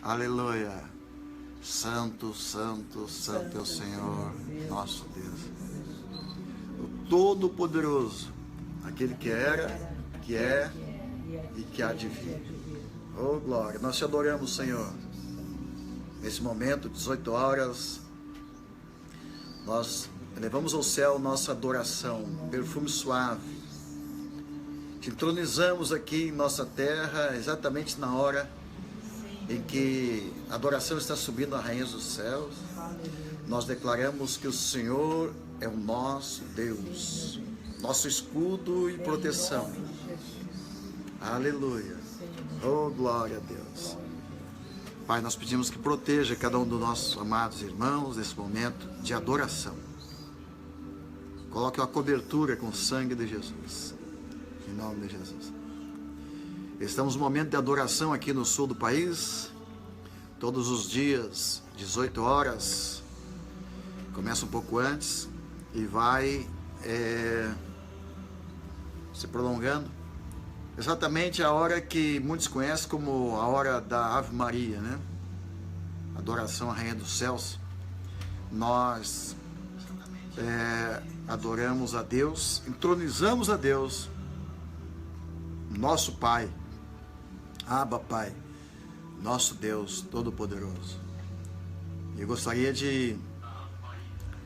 Aleluia. Santo, santo, santo é o Senhor, nosso Deus. O Todo-Poderoso, aquele que era, que é e que há de vir. Oh, glória. Nós te adoramos, Senhor. Nesse momento, 18 horas, nós elevamos ao céu nossa adoração, perfume suave. Te entronizamos aqui em nossa terra, exatamente na hora em que a adoração está subindo a rainha dos céus. Nós declaramos que o Senhor é o nosso Deus, nosso escudo e proteção. Aleluia. Oh, glória a Deus. Pai, nós pedimos que proteja cada um dos nossos amados irmãos nesse momento de adoração. Coloque uma cobertura com o sangue de Jesus. Em nome de Jesus. Estamos no momento de adoração aqui no sul do país. Todos os dias, 18 horas. Começa um pouco antes e vai se prolongando. Exatamente a hora que muitos conhecem como a hora da Ave Maria, né? Adoração à Rainha dos Céus. Nós adoramos a Deus, entronizamos a Deus, nosso Pai, Abba Pai, nosso Deus Todo-Poderoso. Eu gostaria de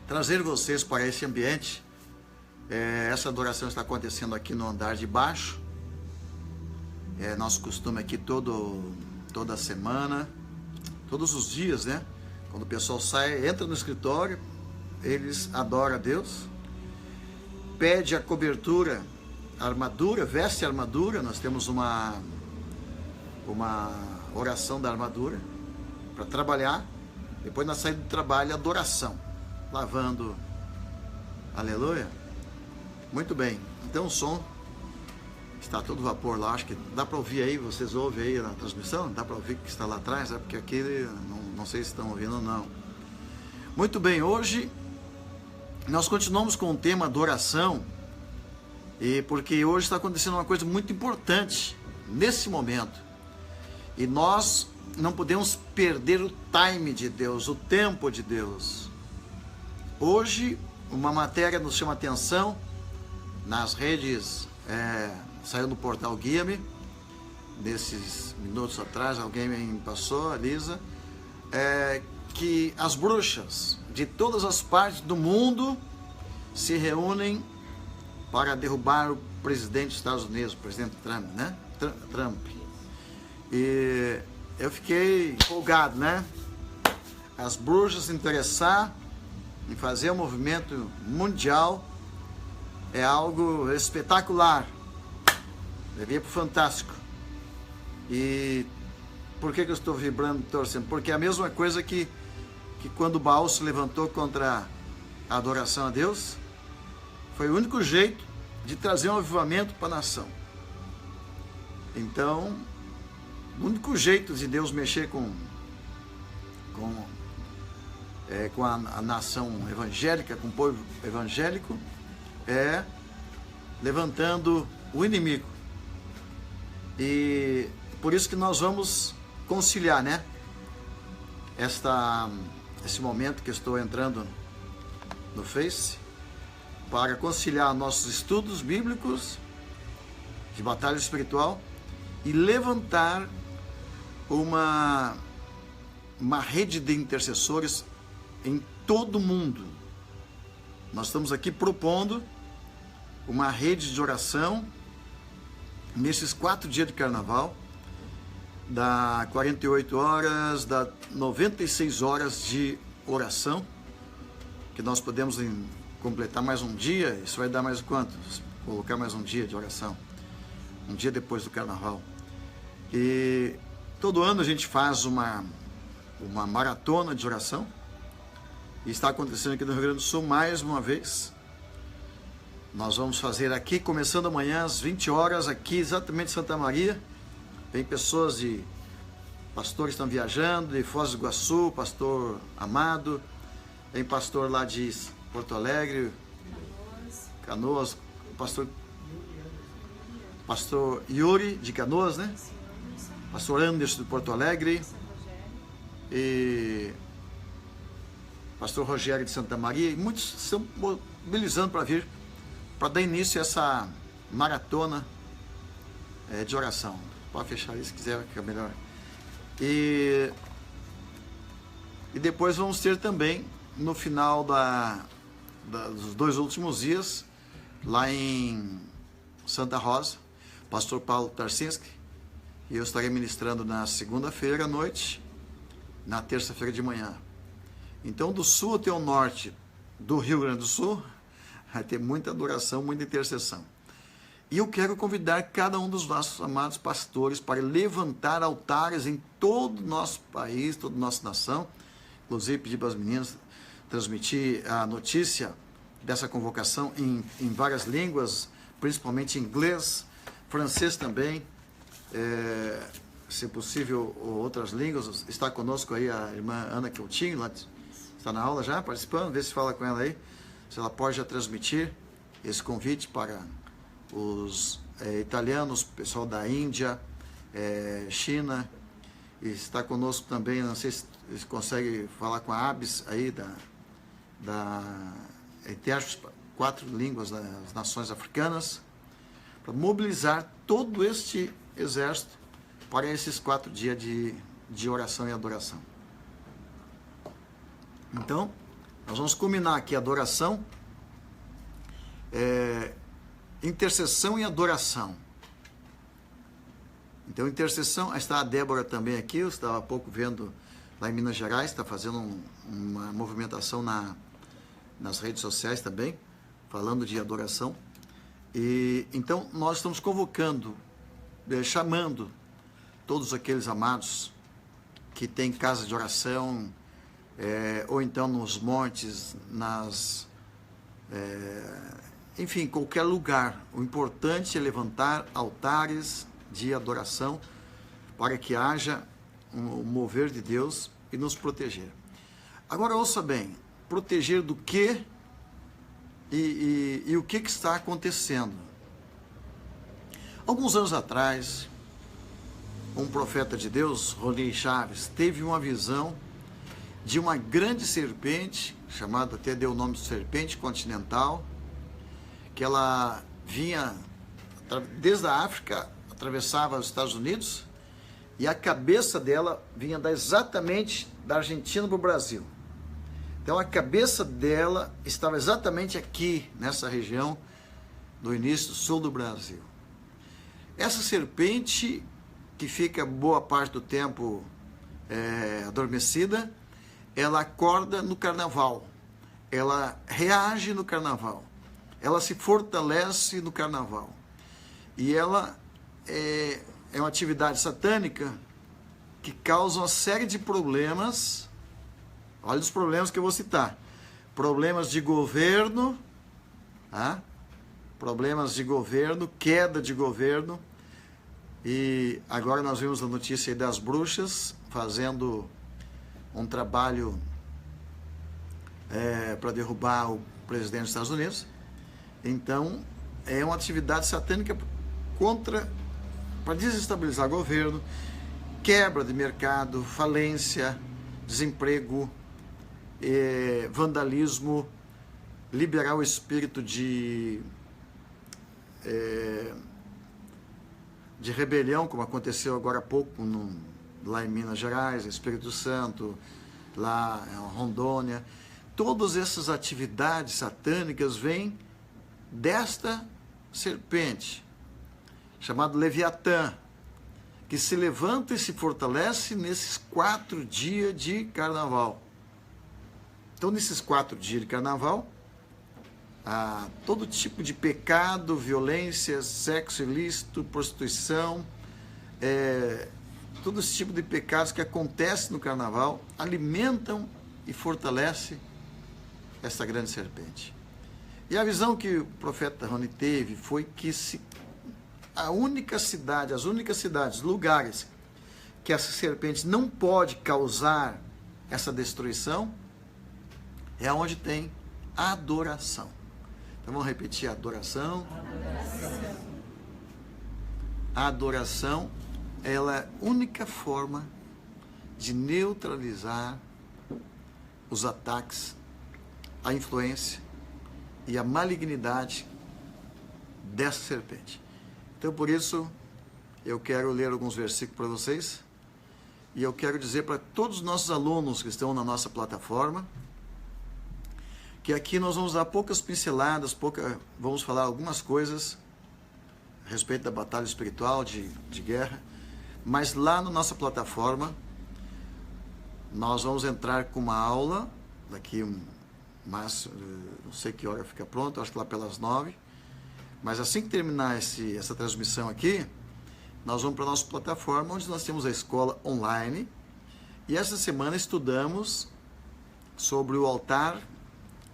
trazer vocês para esse ambiente. Essa adoração está acontecendo aqui no andar de baixo. É nosso costume aqui toda semana, todos os dias, né? Quando o pessoal sai, entra no escritório, eles adoram a Deus, pede a cobertura, a armadura, veste a armadura. Nós temos uma oração da armadura para trabalhar. Depois, na saída do trabalho, adoração, lavando. Aleluia. Muito bem. Então o som está todo vapor lá, acho que dá para ouvir aí, vocês ouvem aí na transmissão? Dá para ouvir que está lá atrás, porque aqui não sei se estão ouvindo ou não. Muito bem, hoje nós continuamos com o tema adoração, e porque hoje está acontecendo uma coisa muito importante nesse momento, e nós não podemos perder o time de Deus, o tempo de Deus. Hoje, uma matéria nos chama a atenção nas redes. Saiu no portal Guia-me, nesses minutos atrás, alguém me passou, a Lisa, que as bruxas de todas as partes do mundo se reúnem para derrubar o presidente dos Estados Unidos, o presidente Trump, né? Trump. E eu fiquei empolgado, né? As bruxas se interessar em fazer um movimento mundial é algo espetacular. Levei para o fantástico. E por que eu estou vibrando, torcendo? Porque é a mesma coisa que quando Baal se levantou contra a adoração a Deus, foi o único jeito de trazer um avivamento para a nação. Então, o único jeito de Deus mexer com a nação evangélica, com o povo evangélico, é levantando o inimigo. E por isso que nós vamos conciliar, né? Esse momento que eu estou entrando no Face, para conciliar nossos estudos bíblicos de batalha espiritual e levantar uma rede de intercessores em todo o mundo. Nós estamos aqui propondo uma rede de oração nesses 4 dias de carnaval, dá 48 horas, dá 96 horas de oração, que nós podemos completar mais um dia. Isso vai dar mais quanto? Colocar mais um dia de oração, um dia depois do carnaval. E todo ano a gente faz uma maratona de oração, e está acontecendo aqui no Rio Grande do Sul mais uma vez. Nós vamos fazer aqui, começando amanhã às 20 horas, aqui exatamente em Santa Maria. Tem pessoas pastores estão viajando, de Foz do Iguaçu, pastor Amado, tem pastor lá de Porto Alegre, Canoas, pastor Yuri de Canoas, né? Pastor Anderson de Porto Alegre, e pastor Rogério de Santa Maria, e muitos estão mobilizando para vir, para dar início a essa maratona de oração. Pode fechar isso se quiser, que é melhor. E depois vamos ter também, no final dos 2 últimos dias, lá em Santa Rosa, pastor Paulo Tarsinski, e eu estarei ministrando na segunda-feira à noite, na terça-feira de manhã. Então, do sul até o norte do Rio Grande do Sul, vai ter muita adoração, muita intercessão. E eu quero convidar cada um dos nossos amados pastores para levantar altares em todo o nosso país, toda a nossa nação. Inclusive, pedir para as meninas transmitir a notícia dessa convocação em várias línguas, principalmente inglês, francês também, se possível, outras línguas. Está conosco aí a irmã Ana Coutinho, lá está na aula já, participando, vê se fala com ela aí, se ela pode já transmitir esse convite para os italianos, pessoal da Índia, China, e está conosco também, não sei se consegue falar com a ABS aí, entre as 4 línguas das nações africanas, para mobilizar todo este exército para esses 4 dias de oração e adoração. Então, nós vamos combinar aqui adoração, intercessão e adoração. Então, intercessão, está a Débora também aqui, eu estava há pouco vendo lá em Minas Gerais, está fazendo uma movimentação nas redes sociais também, falando de adoração. E então, nós estamos convocando, chamando todos aqueles amados que têm casa de oração, ou então nos montes, enfim, qualquer lugar. O importante é levantar altares de adoração para que haja um mover de Deus e nos proteger. Agora, ouça bem, proteger do quê e o que está acontecendo? Alguns anos atrás, um profeta de Deus, Rony Chaves, teve uma visão de uma grande serpente, chamada, até deu o nome de serpente continental, que ela vinha desde a África, atravessava os Estados Unidos, e a cabeça dela vinha exatamente da Argentina para o Brasil. Então a cabeça dela estava exatamente aqui, nessa região do início do sul do Brasil. Essa serpente, que fica boa parte do tempo adormecida, ela acorda no carnaval, ela reage no carnaval, ela se fortalece no carnaval. E ela é uma atividade satânica que causa uma série de problemas. Olha os problemas que eu vou citar. Problemas de governo, problemas de governo, queda de governo. E agora nós vimos a notícia aí das bruxas fazendo um trabalho para derrubar o presidente dos Estados Unidos. Então, é uma atividade satânica para desestabilizar o governo, quebra de mercado, falência, desemprego, vandalismo, liberar o espírito de rebelião, como aconteceu agora há pouco lá em Minas Gerais, Espírito Santo, lá em Rondônia. Todas essas atividades satânicas vêm desta serpente, chamado Leviatã, que se levanta e se fortalece nesses 4 dias de carnaval. Então, nesses 4 dias de carnaval, todo tipo de pecado, violência, sexo ilícito, prostituição, todo esse tipo de pecados que acontecem no carnaval, alimentam e fortalecem essa grande serpente. E a visão que o profeta Rony teve foi que as únicas cidades, lugares que essa serpente não pode causar essa destruição, é onde tem adoração. Então vamos repetir: adoração. A adoração, ela é a única forma de neutralizar os ataques, a influência e a malignidade dessa serpente. Então, por isso, eu quero ler alguns versículos para vocês, e eu quero dizer para todos os nossos alunos que estão na nossa plataforma, que aqui nós vamos dar poucas pinceladas, vamos falar algumas coisas a respeito da batalha espiritual, de guerra, mas lá na nossa plataforma, nós vamos entrar com uma aula, daqui não sei que hora fica pronto, acho que lá pelas 9, mas assim que terminar essa transmissão aqui, nós vamos para a nossa plataforma, onde nós temos a escola online, e essa semana estudamos sobre o altar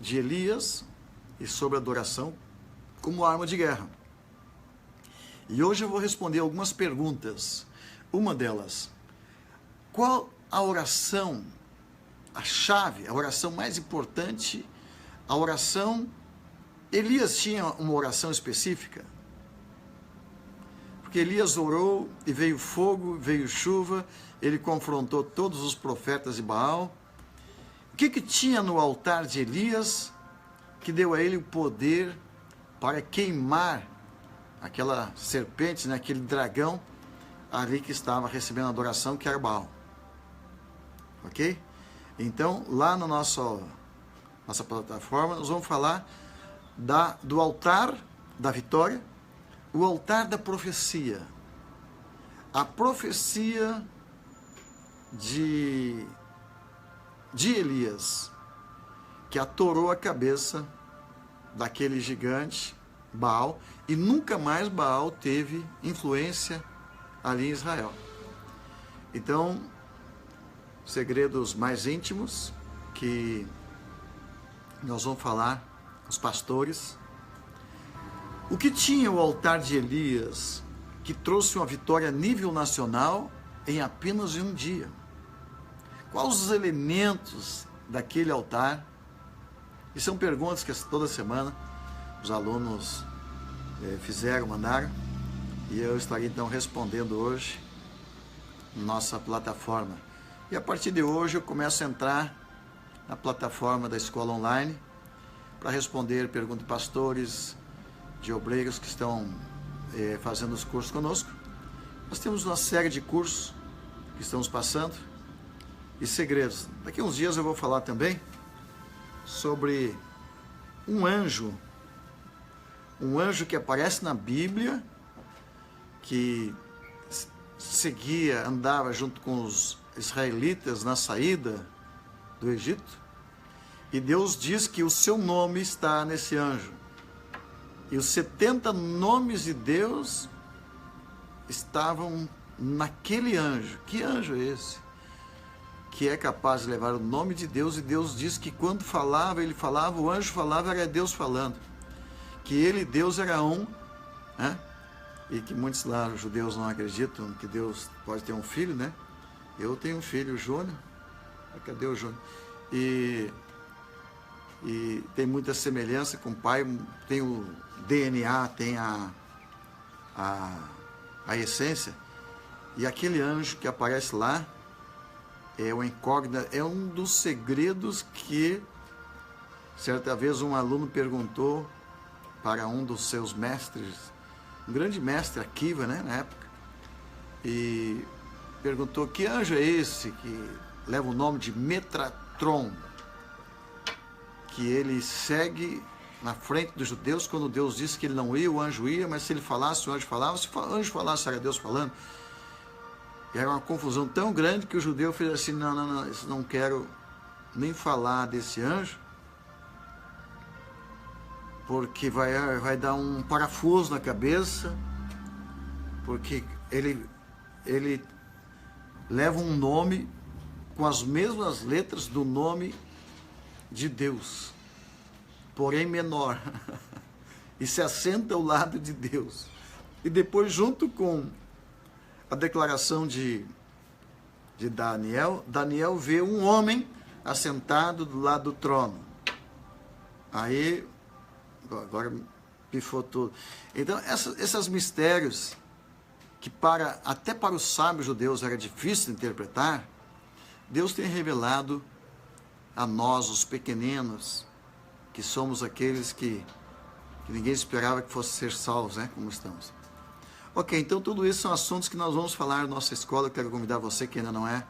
de Elias e sobre a adoração como arma de guerra. E hoje eu vou responder algumas perguntas. Uma delas, qual a oração, a chave, a oração mais importante, a oração... Elias tinha uma oração específica? Porque Elias orou e veio fogo, veio chuva, ele confrontou todos os profetas de Baal. O que tinha no altar de Elias que deu a ele o poder para queimar aquela serpente, né, aquele dragão ali que estava recebendo adoração, que era Baal? Ok? Então, lá na nossa plataforma, nós vamos falar do altar da vitória, o altar da profecia. A profecia de Elias, que atorou a cabeça daquele gigante, Baal, e nunca mais Baal teve influência ali em Israel. Então, segredos mais íntimos que nós vamos falar com os pastores. O que tinha o altar de Elias que trouxe uma vitória a nível nacional em apenas um dia? Quais os elementos daquele altar? E são perguntas que toda semana os alunos mandaram, e eu estarei então respondendo hoje na nossa plataforma. E a partir de hoje eu começo a entrar na plataforma da escola online para responder perguntas de pastores, de obreiros que estão fazendo os cursos conosco. Nós temos uma série de cursos que estamos passando e segredos. Daqui a uns dias eu vou falar também sobre um anjo que aparece na Bíblia, que andava junto com os israelitas na saída do Egito, e Deus diz que o seu nome está nesse anjo, e os 70 nomes de Deus estavam naquele anjo. Que anjo é esse? Que é capaz de levar o nome de Deus, e Deus diz que quando ele falava, o anjo falava, era Deus falando, que ele, Deus, era um, né? E que muitos lá, os judeus, não acreditam que Deus pode ter um filho, né? Eu tenho um filho, o Júnior. Cadê o Júnior? E tem muita semelhança com o pai, tem o DNA, tem a essência. E aquele anjo que aparece lá é uma incógnita, é um dos segredos que certa vez um aluno perguntou para um dos seus mestres, um grande mestre, Akiva, né, na época, e perguntou: que anjo é esse que leva o nome de Metatron, que ele segue na frente dos judeus quando Deus disse que ele não ia, o anjo ia, mas se ele falasse, o anjo falava, se o anjo falasse, era Deus falando. E era uma confusão tão grande que o judeu fez assim: não, isso não quero nem falar desse anjo, porque vai dar um parafuso na cabeça, porque ele leva um nome com as mesmas letras do nome de Deus, porém menor, e se assenta ao lado de Deus. E depois, junto com a declaração de Daniel vê um homem assentado do lado do trono. Aí, agora pifou tudo. Então, esses mistérios que até para os sábios judeus era difícil de interpretar, Deus tem revelado a nós, os pequeninos, que somos aqueles que ninguém esperava que fosse ser salvos, né? Como estamos. Ok, então tudo isso são assuntos que nós vamos falar na nossa escola. Eu quero convidar você que ainda não é,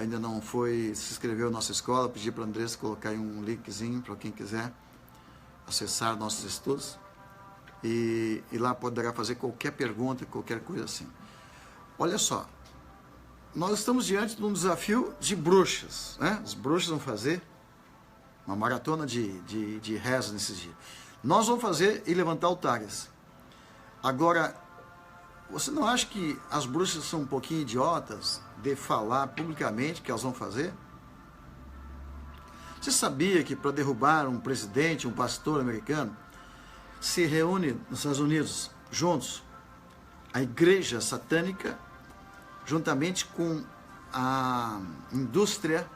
ainda não foi, se inscreveu na nossa escola, pedir para a Andressa colocar aí um linkzinho para quem quiser acessar nossos estudos. E lá poderá fazer qualquer pergunta, qualquer coisa assim. Olha só, nós estamos diante de um desafio de bruxas, né? As bruxas vão fazer uma maratona de reza nesses dias. Nós vamos fazer e levantar altares. Agora, você não acha que as bruxas são um pouquinho idiotas de falar publicamente que elas vão fazer? Você sabia que para derrubar um presidente, um pastor americano, se reúne nos Estados Unidos, juntos, a igreja satânica, juntamente com a indústria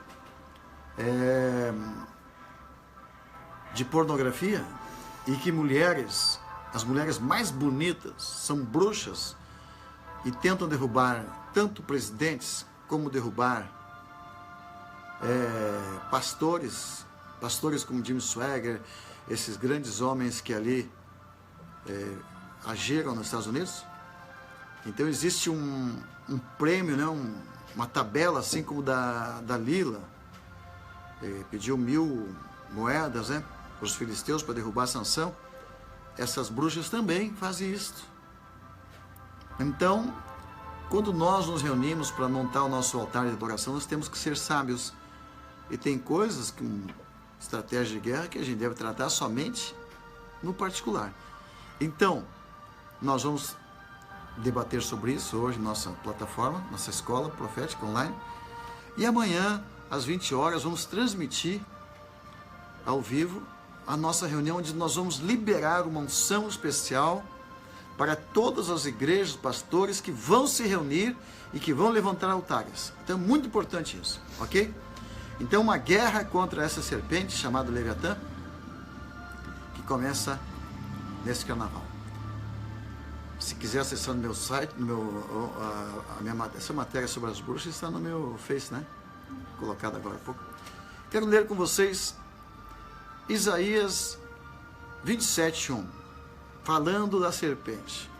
de pornografia, e que mulheres, as mulheres mais bonitas, são bruxas e tentam derrubar tanto presidentes como derrubar pastores como Jim Swaggart, esses grandes homens que ali agiram nos Estados Unidos. Então existe um prêmio, né, uma tabela, assim como da Lila, pediu 1000 moedas, né, para os filisteus para derrubar Sansão. Essas bruxas também fazem isso. Então, quando nós nos reunimos para montar o nosso altar de adoração, nós temos que ser sábios. E tem coisas, com estratégia de guerra, que a gente deve tratar somente no particular. Então, nós vamos debater sobre isso hoje na nossa plataforma, nossa escola profética online. E amanhã, às 20 horas, vamos transmitir ao vivo a nossa reunião, onde nós vamos liberar uma unção especial para todas as igrejas, pastores que vão se reunir e que vão levantar altares. Então é muito importante isso, ok? Então uma guerra contra essa serpente chamada Leviatã, que começa nesse carnaval. Se quiser acessar no meu site, essa matéria sobre as bruxas está no meu Face, né? Colocada agora há pouco. Quero ler com vocês Isaías 27:1, falando da serpente.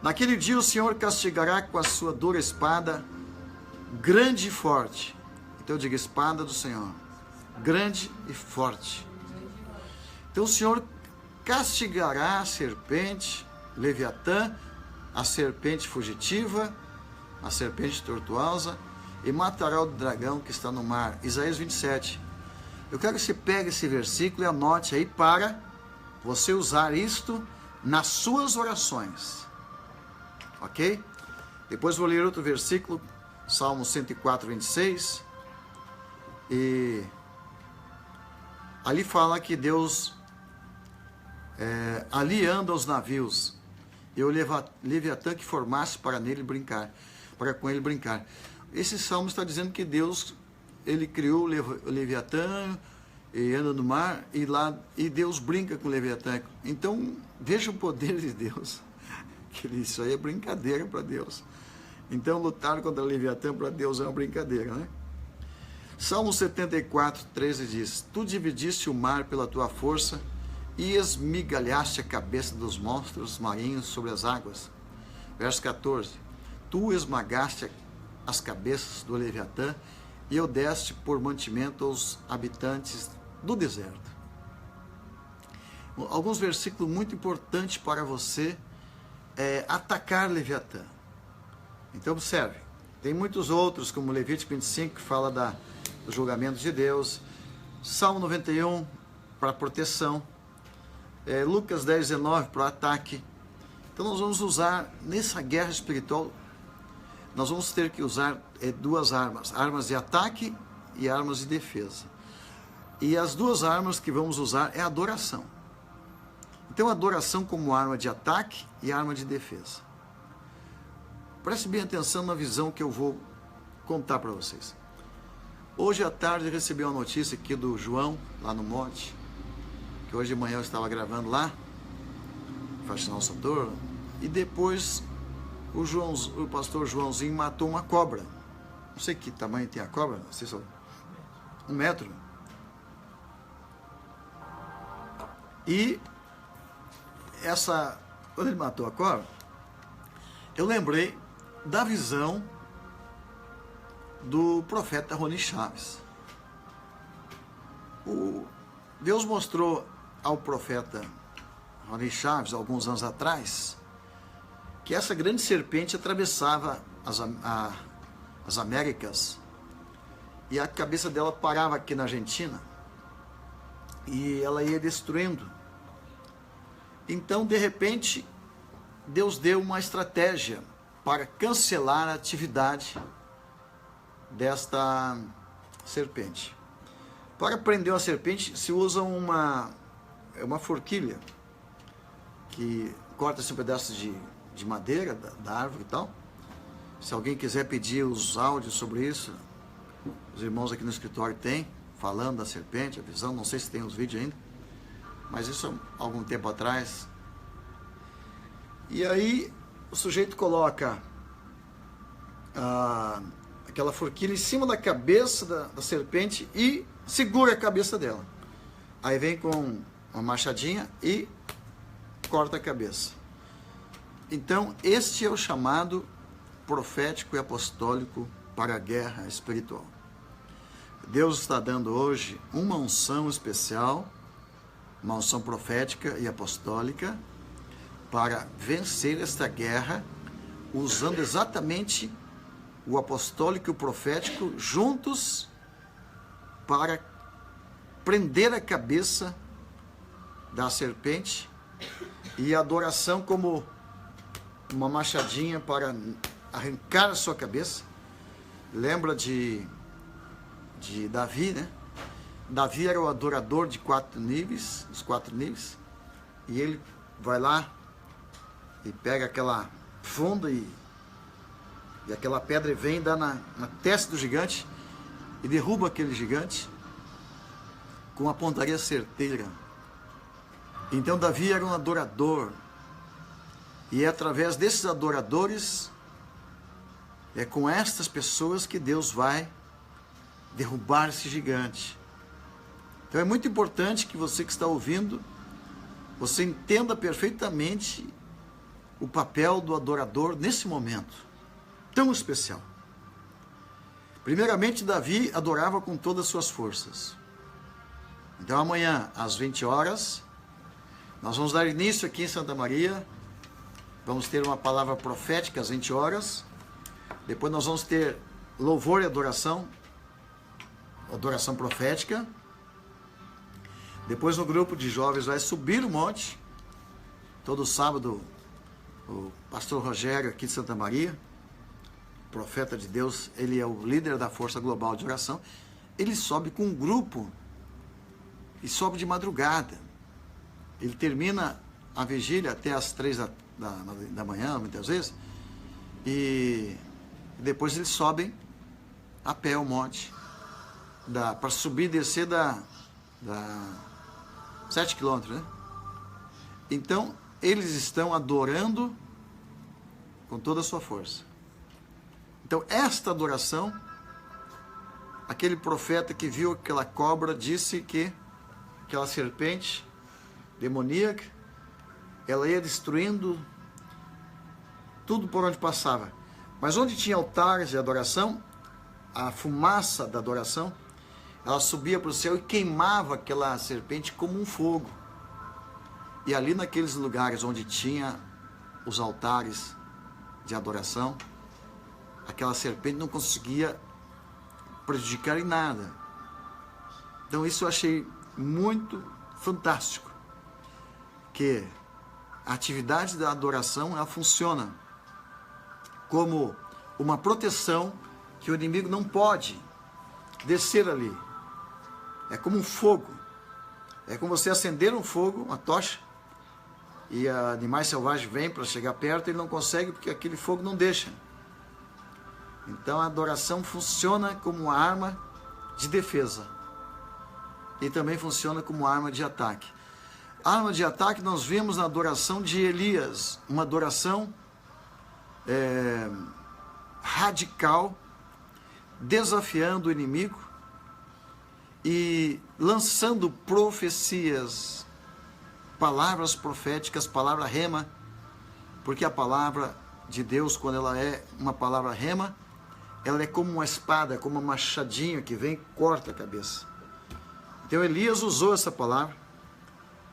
Naquele dia o Senhor castigará com a sua dura espada, grande e forte. Então eu digo, espada do Senhor, grande e forte. Então o Senhor castigará a serpente, Leviatã, a serpente fugitiva, a serpente tortuosa, e matará o dragão que está no mar. Isaías 27. Eu quero que você pegue esse versículo e anote aí para você usar isto nas suas orações. Ok? Depois vou ler outro versículo, Salmo 104:26. E ali fala que Deus ali anda os navios, e o Leviatã que formasse para com ele brincar. Esse salmo está dizendo que Deus, ele criou o Leviatã e anda no mar, e Deus brinca com o Leviatã. Então veja o poder de Deus, que isso aí é brincadeira para Deus. Então lutar contra o Leviatã para Deus é uma brincadeira, né? Salmo 74:13 diz: Tu dividiste o mar pela tua força e esmigalhaste a cabeça dos monstros marinhos sobre as águas. Verso 14: Tu esmagaste as cabeças do Leviatã e o deste por mantimento aos habitantes do deserto. Alguns versículos muito importantes para você atacar Leviatã. Então observe, tem muitos outros, como Levítico 25, que fala do julgamento de Deus, Salmo 91 para proteção, Lucas 10:19 para o ataque. Então nós vamos usar, nessa guerra espiritual, nós vamos ter que usar duas armas, armas de ataque e armas de defesa. E as duas armas que vamos usar é a adoração. Então a adoração como arma de ataque e arma de defesa. Preste bem atenção na visão que eu vou contar para vocês. Hoje à tarde eu recebi uma notícia aqui do João, lá no Monte, que hoje de manhã eu estava gravando lá, Faxinal Sator, e depois o pastor Joãozinho matou uma cobra não sei que tamanho tem a cobra, não sei se é 1 metro. E quando ele matou a cobra, eu lembrei da visão do profeta Rony Chaves. Deus mostrou ao profeta Rony Chaves, alguns anos atrás, que essa grande serpente atravessava as Américas e a cabeça dela parava aqui na Argentina e ela ia destruindo. Então, de repente, Deus deu uma estratégia para cancelar a atividade desta serpente. Para prender uma serpente, se usa uma forquilha que corta-se um pedaço de madeira da árvore e tal. Se alguém quiser pedir os áudios sobre isso, os irmãos aqui no escritório têm, falando da serpente, a visão, não sei se tem os vídeos ainda, mas isso há algum tempo atrás. E aí o sujeito coloca aquela forquilha em cima da cabeça da serpente e segura a cabeça dela. Aí vem com uma machadinha e corta a cabeça. Então, este é o chamado profético e apostólico para a guerra espiritual. Deus está dando hoje uma unção especial, uma unção profética e apostólica, para vencer esta guerra, usando exatamente o apostólico e o profético juntos para prender a cabeça da serpente e a adoração como uma machadinha para arrancar a sua cabeça. Lembra de Davi, né? Davi era o adorador de 4 níveis, os 4 níveis, e ele vai lá e pega aquela funda e aquela pedra vem e dá na testa do gigante e derruba aquele gigante com uma pontaria certeira. Então Davi era um adorador, e é através desses adoradores, é com estas pessoas que Deus vai derrubar esse gigante. Então é muito importante que você que está ouvindo, você entenda perfeitamente o papel do adorador nesse momento tão especial. Primeiramente, Davi adorava com todas as suas forças. Então amanhã, às 20 horas, nós vamos dar início aqui em Santa Maria. Vamos ter uma palavra profética às 20 horas. Depois nós vamos ter louvor e adoração profética. Depois no grupo de jovens vai subir o monte. Todo sábado, o pastor Rogério aqui de Santa Maria, profeta de Deus, ele é o líder da Força Global de Oração. Ele sobe com um grupo e sobe de madrugada. Ele termina a vigília até as 3 da manhã, muitas vezes, e depois eles sobem a pé o monte, para subir e descer 7 quilômetros, né? Então, eles estão adorando com toda a sua força. Então, esta adoração, aquele profeta que viu aquela cobra disse que aquela serpente demoníaca, ela ia destruindo tudo por onde passava. Mas onde tinha altares de adoração, a fumaça da adoração, ela subia para o céu e queimava aquela serpente como um fogo. E ali naqueles lugares onde tinha os altares de adoração, aquela serpente não conseguia prejudicar em nada. Então isso eu achei muito fantástico, que a atividade da adoração, ela funciona como uma proteção que o inimigo não pode descer ali. É como um fogo. É como você acender um fogo, uma tocha, e animais selvagens vêm para chegar perto e ele não consegue porque aquele fogo não deixa. Então a adoração funciona como uma arma de defesa e também funciona como arma de ataque. A arma de ataque nós vimos na adoração de Elias, uma adoração radical, desafiando o inimigo e lançando profecias, palavras proféticas, palavra rema, porque a palavra de Deus, quando ela é uma palavra rema, ela é como uma espada, como um machadinho que vem e corta a cabeça. Então Elias usou essa palavra,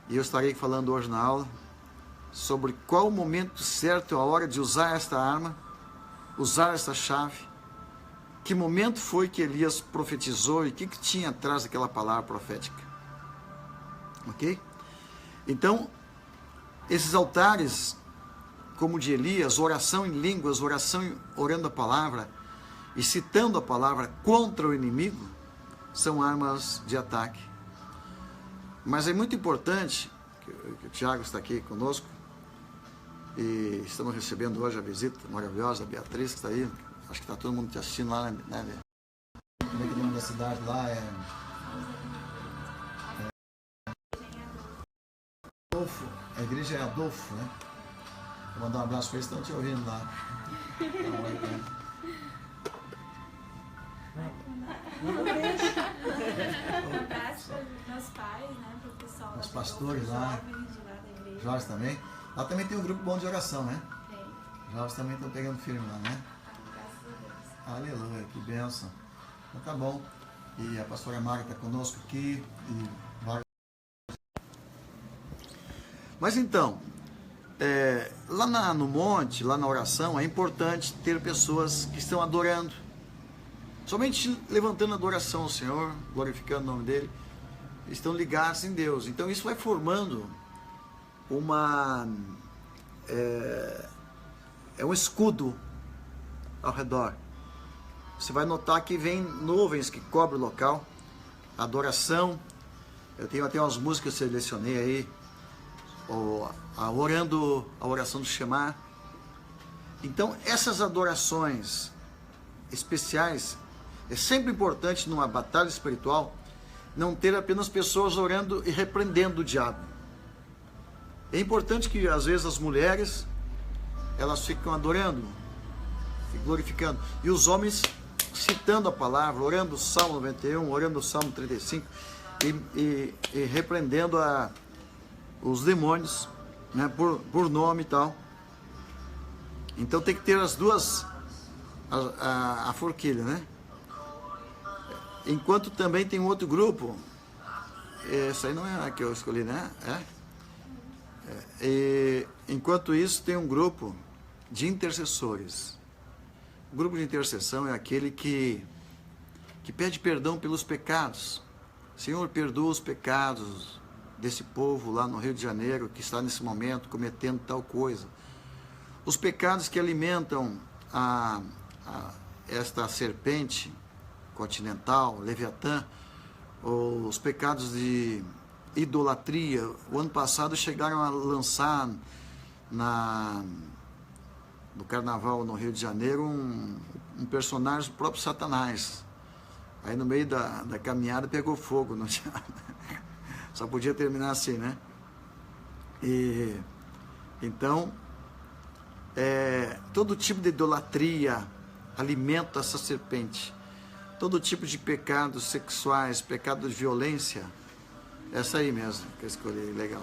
e eu estarei falando hoje na aula sobre qual o momento certo, a hora de usar esta arma, usar essa chave, que momento foi que Elias profetizou e o que tinha atrás daquela palavra profética. Ok? Então, esses altares, como o de Elias, oração em línguas, oração orando a palavra e citando a palavra contra o inimigo, são armas de ataque. Mas é muito importante, que o Tiago está aqui conosco, e estamos recebendo hoje a visita maravilhosa da Beatriz, que está aí, acho que está todo mundo te assistindo lá, né? Como é que é o nome da cidade lá? Adolfo, a igreja é Adolfo, né? Vou mandar um abraço para eles, estão te ouvindo lá. Um abraço para meus pais, né? Para o pessoal. Os pastores lá. Jorge também. Lá também tem um grupo bom de oração, né? Tem. Jorge também estão pegando firme lá, né? Graças a Deus. Aleluia, que bênção. Então tá bom. E a pastora Mara está conosco aqui. Mas então, lá no monte, lá na oração, é importante ter pessoas que estão adorando. Somente levantando adoração ao Senhor, glorificando o nome dEle, estão ligados em Deus. Então isso vai formando um escudo ao redor. Você vai notar que vem nuvens que cobrem o local, adoração. Eu tenho até umas músicas que eu selecionei aí, orando a oração do Shema. Então essas adorações especiais, é sempre importante numa batalha espiritual não ter apenas pessoas orando e repreendendo o diabo. É importante que às vezes as mulheres, elas ficam adorando, glorificando, e os citando a palavra, orando o Salmo 91, orando o Salmo 35 e repreendendo os demônios, né, por nome e tal. Então tem que ter as duas, a forquilha, né? Enquanto também tem um outro grupo, essa aí não é a que eu escolhi, né? Enquanto isso, tem um grupo de intercessores. O grupo de intercessão é aquele que pede perdão pelos pecados. Senhor, perdoa os pecados desse povo lá no Rio de Janeiro, que está nesse momento cometendo tal coisa. Os pecados que alimentam esta serpente continental, Leviatã, os pecados de idolatria. O ano passado chegaram a lançar no carnaval no Rio de Janeiro um personagem do próprio Satanás. Aí no meio da caminhada pegou fogo no diabo. Só podia terminar assim, né? Então, todo tipo de idolatria alimenta essa serpente. Todo tipo de pecados sexuais, pecado de violência, essa aí mesmo que eu escolhi, legal.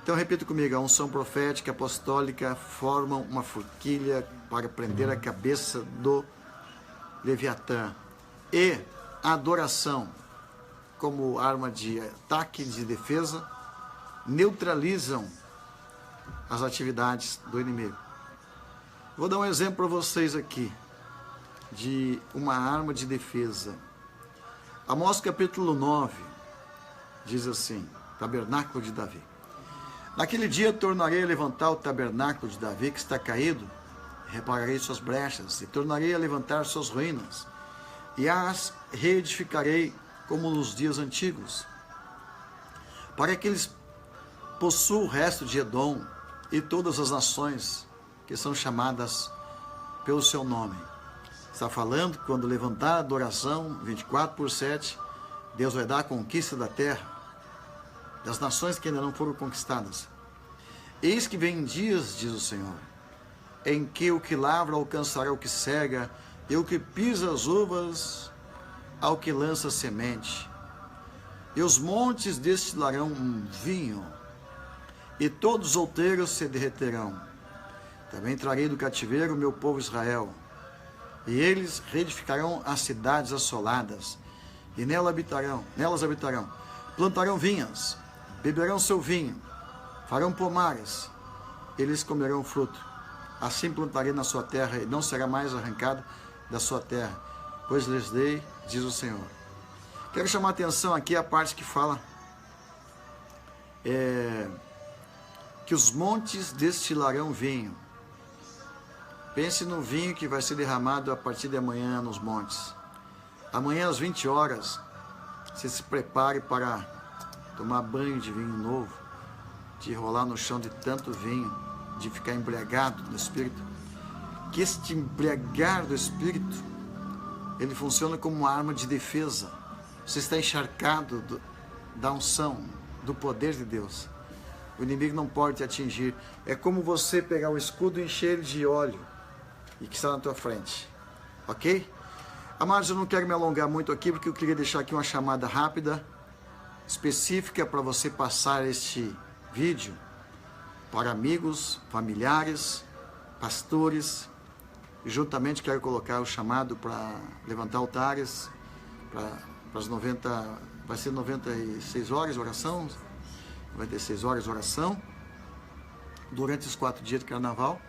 Então repita comigo, a unção profética, apostólica formam uma forquilha para prender a cabeça do Leviatã. E a adoração, como arma de ataque, de defesa, neutralizam as atividades do inimigo. Vou dar um exemplo para vocês aqui de uma arma de defesa. Amós capítulo 9 diz assim, tabernáculo de Davi. Naquele dia tornarei a levantar o tabernáculo de Davi que está caído, repararei suas brechas, e tornarei a levantar suas ruínas, e as reedificarei como nos dias antigos, para que eles possuam o resto de Edom e todas as nações que são chamadas pelo seu nome. Está falando que quando levantar a adoração 24/7, Deus vai dar a conquista da terra, das nações que ainda não foram conquistadas. Eis que vem dias, diz o Senhor, em que o que lavra alcançará o que cega, e o que pisa as uvas ao que lança semente. E os montes destilarão um vinho, e todos os outeiros se derreterão. Também trarei do cativeiro o meu povo Israel, e eles reedificarão as cidades assoladas, e nelas habitarão. Plantarão vinhas, beberão seu vinho, farão pomares, eles comerão fruto. Assim plantarei na sua terra, e não será mais arrancado da sua terra, pois lhes dei, diz o Senhor. Quero chamar a atenção aqui a parte que fala que os montes destilarão vinho. Pense no vinho que vai ser derramado a partir de amanhã nos montes. Amanhã às 20 horas, você se prepare para tomar banho de vinho novo, de rolar no chão de tanto vinho, de ficar embriagado no Espírito. Que este embriagar do Espírito, ele funciona como uma arma de defesa. Você está encharcado da unção, do poder de Deus. O inimigo não pode te atingir. É como você pegar o escudo e encher ele de óleo e que está na tua frente. Ok? Amados, eu não quero me alongar muito aqui, porque eu queria deixar aqui uma chamada rápida, específica, para você passar este vídeo para amigos, familiares, pastores. E juntamente quero colocar o chamado para levantar altares, para as 90, vai ser 96 horas de oração, 96 horas de oração, durante os 4 dias de carnaval,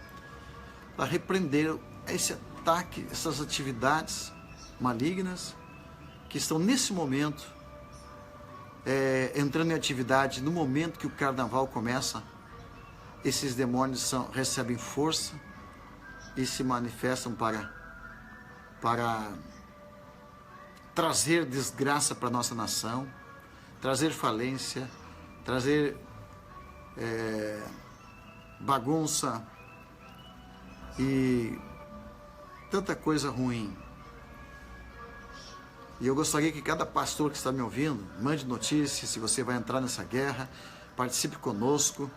para repreender esse ataque, essas atividades malignas, que estão nesse momento, entrando em atividade no momento que o carnaval começa. Esses demônios recebem força e se manifestam para trazer desgraça para a nossa nação, trazer falência, trazer bagunça e tanta coisa ruim. E eu gostaria que cada pastor que está me ouvindo, mande notícias, se você vai entrar nessa guerra, participe conosco.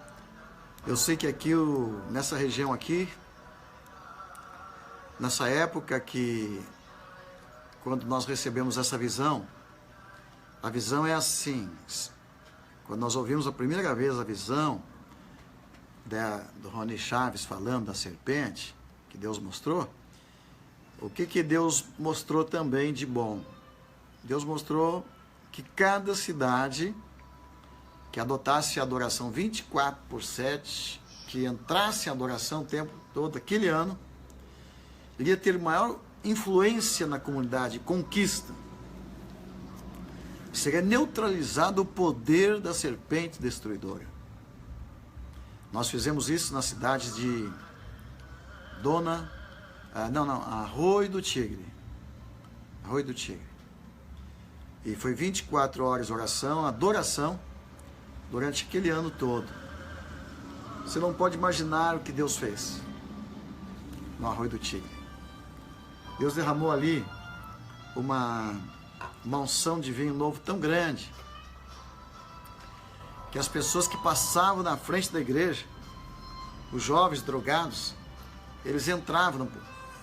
Eu sei que aqui, nessa região aqui, nessa época que, quando nós recebemos essa visão, a visão é assim. Quando nós ouvimos a primeira vez a visão do Rony Chaves falando da serpente, que Deus mostrou, o que Deus mostrou também de bom? Deus mostrou que cada cidade que adotasse a adoração 24/7, que entrasse em adoração o tempo todo, aquele ano, iria ter maior influência na comunidade, conquista. Seria neutralizado o poder da serpente destruidora. Nós fizemos isso na cidade de Arroio do Tigre. Arroio do Tigre. E foi 24 horas de oração, adoração, durante aquele ano todo. Você não pode imaginar o que Deus fez no Arroio do Tigre. Deus derramou ali uma unção de vinho novo tão grande, que as pessoas que passavam na frente da igreja, os jovens drogados, eles entravam,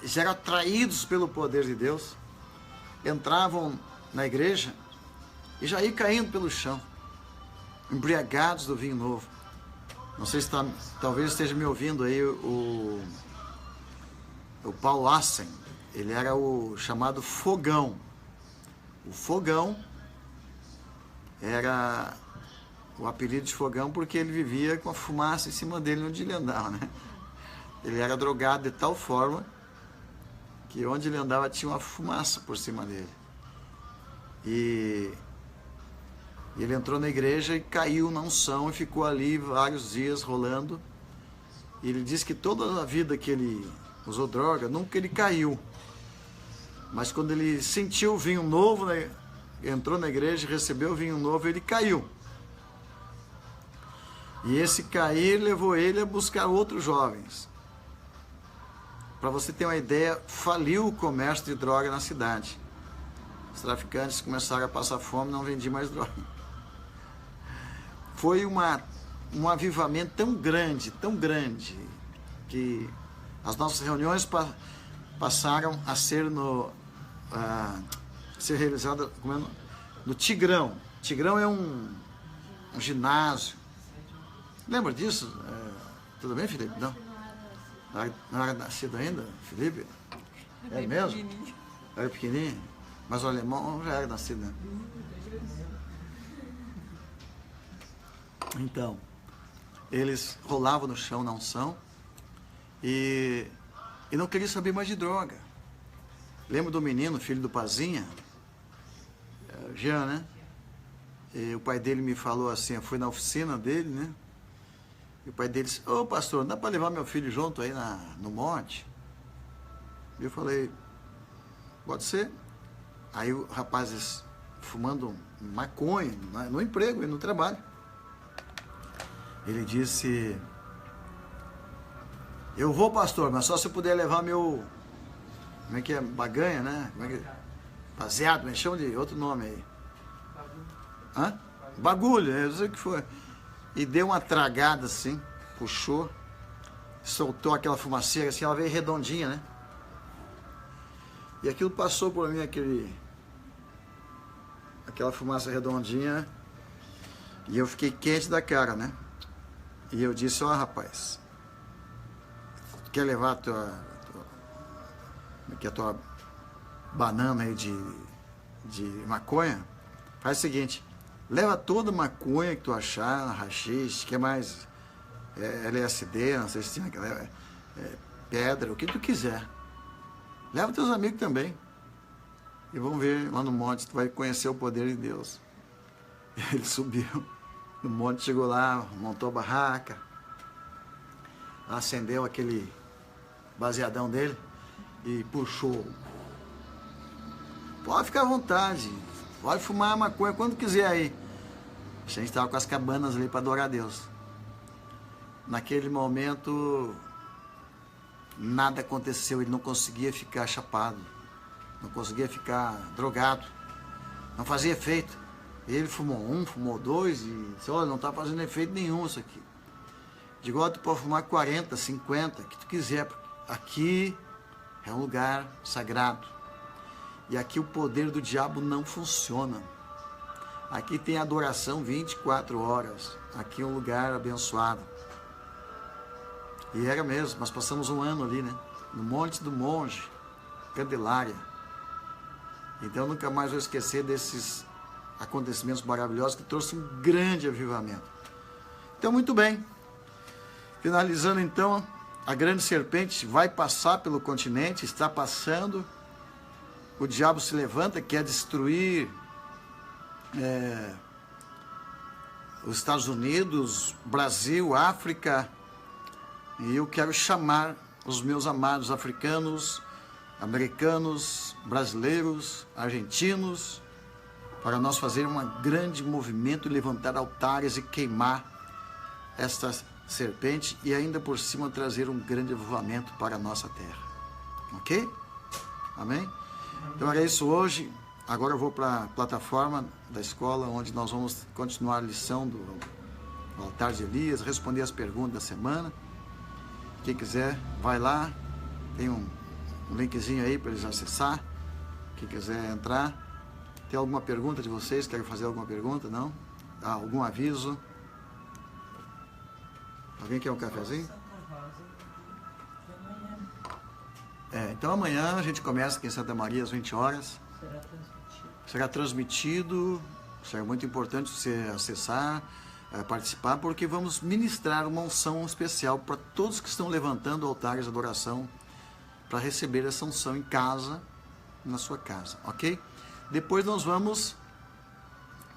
eles eram atraídos pelo poder de Deus, entravam na igreja e já iam caindo pelo chão, embriagados do vinho novo. Não sei se talvez esteja me ouvindo aí o Paulo Assen. Ele era o chamado Fogão. O Fogão era o apelido de Fogão porque ele vivia com a fumaça em cima dele onde ele andava, né? Ele era drogado de tal forma que onde ele andava tinha uma fumaça por cima dele. E ele entrou na igreja e caiu na unção e ficou ali vários dias rolando. E ele disse que toda a vida que ele usou droga, nunca ele caiu. Mas quando ele sentiu o vinho novo, né, entrou na igreja, recebeu o vinho novo, ele caiu. E esse cair levou ele a buscar outros jovens. Para você ter uma ideia, faliu o comércio de droga na cidade. Os traficantes começaram a passar fome e não vendiam mais droga. Foi um avivamento tão grande, que as nossas reuniões passaram a ser ser realizadas no Tigrão. Tigrão é um ginásio. Lembra disso? Tudo bem, Felipe? Não? Não era nascido ainda, Felipe? É mesmo? Era pequenininho? Mas o alemão já era nascido, né? Então, eles rolavam no chão na unção e não queriam saber mais de droga. Lembra do menino, filho do Pazinha? Jean, né? E o pai dele me falou assim, eu fui na oficina dele, né? E o pai dele disse, ô pastor, não dá para levar meu filho junto aí no monte? E eu falei, pode ser. Aí o rapaz fumando maconha no emprego e no trabalho. Ele disse, eu vou, pastor, mas só se eu puder levar meu, como é que é, baganha, né? Como é que é? Baseado, me chama de outro nome aí. Hã? Bagulho, eu não sei o que foi. E deu uma tragada assim, puxou, soltou aquela fumaceira assim, ela veio redondinha, né? E aquilo passou por mim, aquela fumaça redondinha, e eu fiquei quente da cara, né? E eu disse, ó rapaz, quer levar a tua banana aí de maconha? Faz o seguinte, leva toda a maconha que tu achar, haxixe, que é mais LSD, não sei se tinha aquela pedra, o que tu quiser. Leva teus amigos também. E vamos ver lá no monte, tu vai conhecer o poder de Deus. Ele subiu no monte, chegou lá, montou a barraca, acendeu aquele baseadão dele e puxou. Pode ficar à vontade, pode fumar a maconha quando quiser aí. A gente estava com as cabanas ali para adorar a Deus. Naquele momento, nada aconteceu, ele não conseguia ficar chapado, não conseguia ficar drogado, não fazia efeito. Ele fumou um, fumou dois e disse, olha, não está fazendo efeito nenhum isso aqui. Digo, olha, tu pode fumar 40, 50, que tu quiser, aqui é um lugar sagrado. E aqui o poder do diabo não funciona. Aqui tem adoração 24 horas. Aqui é um lugar abençoado. E era mesmo, nós passamos um ano ali, né? No Monte do Monge, Candelária. Então eu nunca mais vou esquecer desses acontecimentos maravilhosos que trouxe um grande avivamento. Então, muito bem. Finalizando então, a grande serpente vai passar pelo continente, está passando. O diabo se levanta, quer destruir os Estados Unidos, Brasil, África. E eu quero chamar os meus amados africanos, americanos, brasileiros, argentinos, para nós fazer um grande movimento e levantar altares e queimar esta serpente e ainda por cima trazer um grande avivamento para a nossa terra. Ok? Amém? Então era isso hoje. Agora eu vou para a plataforma da escola, onde nós vamos continuar a lição do altar de Elias, responder as perguntas da semana. Quem quiser, vai lá. Tem um linkzinho aí para eles acessar. Quem quiser entrar. Tem alguma pergunta de vocês? Querem fazer alguma pergunta? Não? Algum aviso? Alguém quer um cafezinho? Então amanhã a gente começa aqui em Santa Maria às 20 horas. Será transmitido. Será muito importante você acessar, participar, porque vamos ministrar uma unção especial para todos que estão levantando altares de adoração para receber essa unção em casa, na sua casa, ok? Depois nós vamos,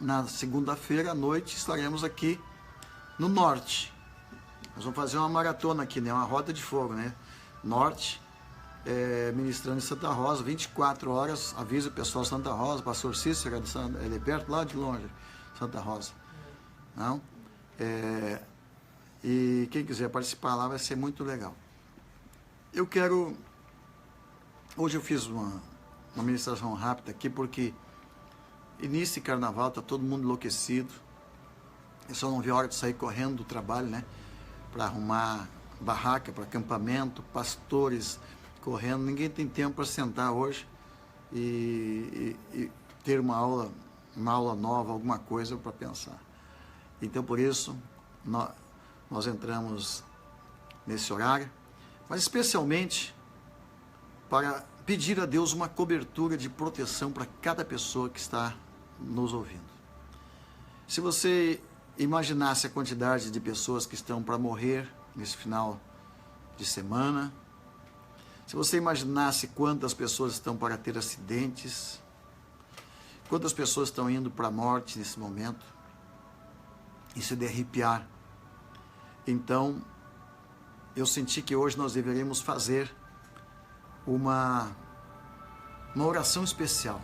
na segunda-feira à noite, estaremos aqui no norte. Nós vamos fazer uma maratona aqui, né? Uma rota de fogo, né? Norte, ministrando em Santa Rosa, 24 horas. Avisa o pessoal de Santa Rosa, pastor Cícero, ele é perto, lá de longe, Santa Rosa. Não? E quem quiser participar lá vai ser muito legal. Eu quero... Hoje eu fiz uma ministração rápida aqui, porque início de carnaval, está todo mundo enlouquecido. Eu só não vi a hora de sair correndo do trabalho, né? Para arrumar barraca, para acampamento, pastores correndo, ninguém tem tempo para sentar hoje e ter uma aula nova, alguma coisa para pensar. Então, por isso, nós entramos nesse horário, mas especialmente para pedir a Deus uma cobertura de proteção para cada pessoa que está nos ouvindo. Se você imaginasse a quantidade de pessoas que estão para morrer nesse final de semana, se você imaginasse quantas pessoas estão para ter acidentes, quantas pessoas estão indo para a morte nesse momento, isso é de arrepiar. Então, eu senti que hoje nós deveríamos fazer uma oração especial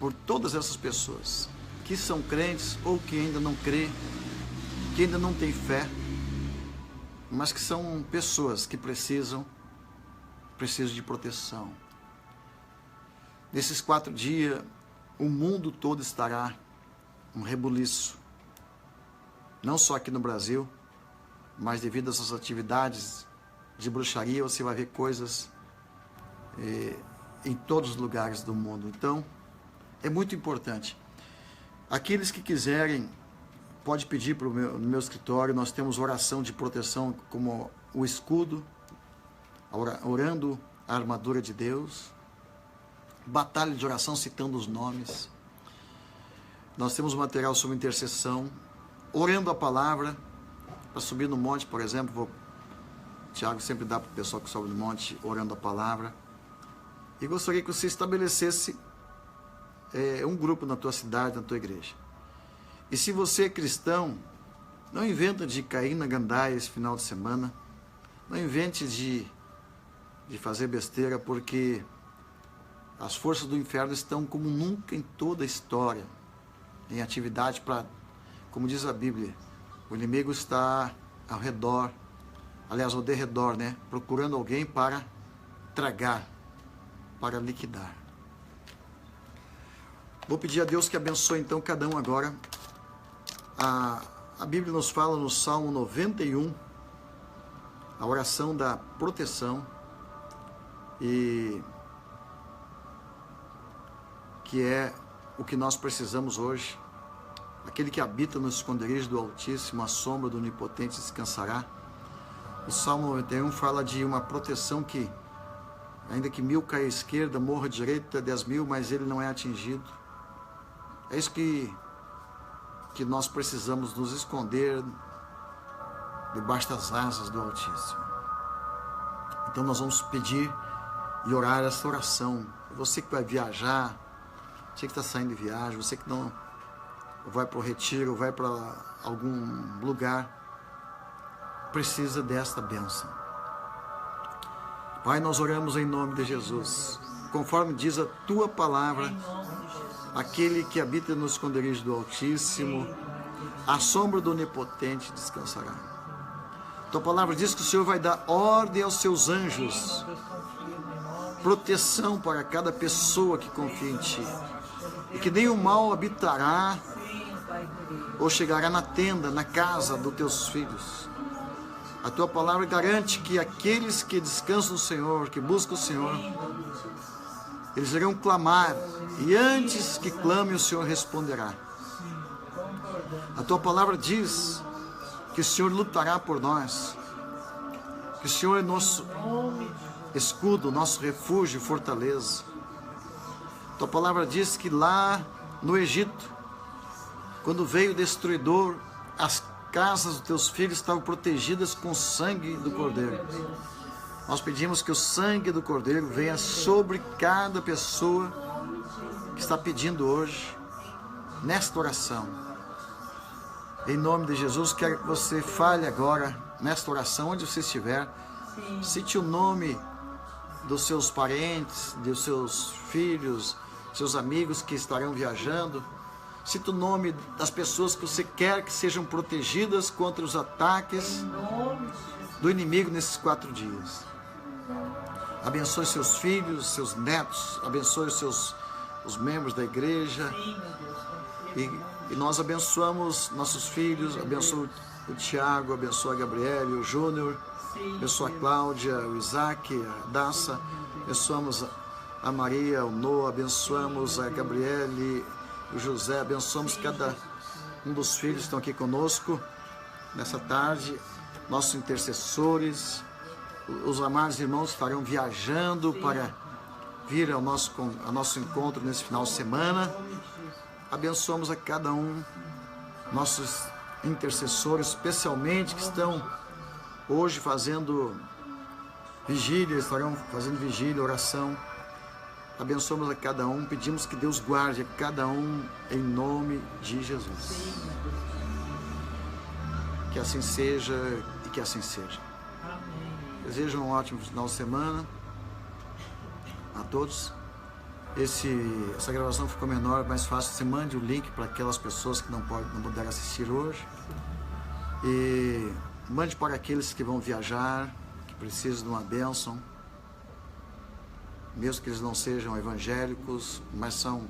por todas essas pessoas que são crentes ou que ainda não crê, que ainda não têm fé, mas que são pessoas que precisam de proteção. Nesses 4 dias, o mundo todo estará um rebuliço, não só aqui no Brasil, mas devido a essas atividades de bruxaria, você vai ver coisas em todos os lugares do mundo. Então, é muito importante. Aqueles que quiserem, pode pedir no meu escritório, nós temos oração de proteção como o escudo, orando a armadura de Deus, batalha de oração citando os nomes. Nós temos material sobre intercessão, orando a palavra, para subir no monte, por exemplo, Tiago sempre dá para o pessoal que sobe no monte, orando a palavra. E gostaria que você estabelecesse um grupo na tua cidade, na tua igreja. E se você é cristão, não inventa de cair na gandaia esse final de semana, não invente de fazer besteira, porque as forças do inferno estão como nunca em toda a história, em atividade para, como diz a Bíblia, o inimigo está ao redor, aliás, ao derredor, né? Procurando alguém para tragar, para liquidar. Vou pedir a Deus que abençoe então cada um agora. A Bíblia nos fala no Salmo 91, a oração da proteção, e que é o que nós precisamos hoje. Aquele que habita no esconderijo do Altíssimo, a sombra do Onipotente descansará. O Salmo 91 fala de uma proteção que, ainda que 1000 caia à esquerda, morra à direita, 10.000, mas ele não é atingido. É isso que nós precisamos, nos esconder debaixo das asas do Altíssimo. Então nós vamos pedir e orar essa oração. Você que vai viajar, você que está saindo de viagem, você que não vai para o retiro, vai para algum lugar, precisa desta bênção. Pai, nós oramos em nome de Jesus, conforme diz a tua palavra, aquele que habita no esconderijo do Altíssimo, à sombra do Onipotente descansará. Tua palavra diz que o Senhor vai dar ordem aos seus anjos, proteção para cada pessoa que confia em ti, e que nenhum mal habitará ou chegará na tenda, na casa dos teus filhos. A tua palavra garante que aqueles que descansam no Senhor, que buscam o Senhor, eles irão clamar, e antes que clame, o Senhor responderá. A tua palavra diz que o Senhor lutará por nós, que o Senhor é nosso escudo, nosso refúgio e fortaleza. A tua palavra diz que lá no Egito, quando veio o destruidor, as casas dos teus filhos estavam protegidas com o sangue do Cordeiro. Nós pedimos que o sangue do Cordeiro venha sobre cada pessoa que está pedindo hoje, nesta oração. Em nome de Jesus, quero que você fale agora, nesta oração, onde você estiver. Cite o nome dos seus parentes, dos seus filhos, seus amigos que estarão viajando. Cita o nome das pessoas que você quer que sejam protegidas contra os ataques do inimigo nesses 4 dias. Abençoe seus filhos, seus netos, abençoe os membros da igreja. E nós abençoamos nossos filhos, abençoe o Tiago, abençoe a Gabriele, o Júnior, Abençoa a Cláudia, o Isaac, a Daça. Abençoamos a Maria, o Noah. Abençoamos a Gabriele, o José. Abençoamos cada um dos filhos que estão aqui conosco nessa tarde. Nossos intercessores. Os amados irmãos estarão viajando para vir ao nosso encontro nesse final de semana. Abençoamos a cada um, nossos intercessores, especialmente que estão hoje fazendo vigília, estarão fazendo vigília, oração. Abençoamos a cada um, pedimos que Deus guarde a cada um em nome de Jesus. Que assim seja e que assim seja. Desejo um ótimo final de semana a todos. Essa gravação ficou menor, mais fácil. Você mande o link para aquelas pessoas que não puderam assistir hoje. E mande para aqueles que vão viajar, que precisam de uma bênção. Mesmo que eles não sejam evangélicos, mas são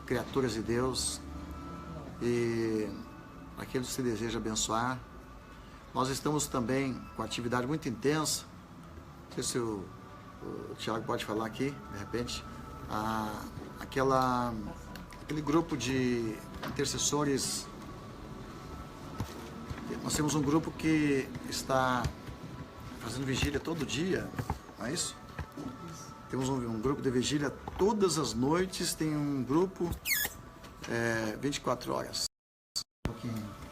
criaturas de Deus. E aqueles que se deseja abençoar. Nós estamos também com atividade muito intensa. Não sei se o Tiago pode falar aqui, de repente. Aquele grupo de intercessores. Nós temos um grupo que está fazendo vigília todo dia, não é isso? Temos um grupo de vigília todas as noites, tem um grupo 24 horas.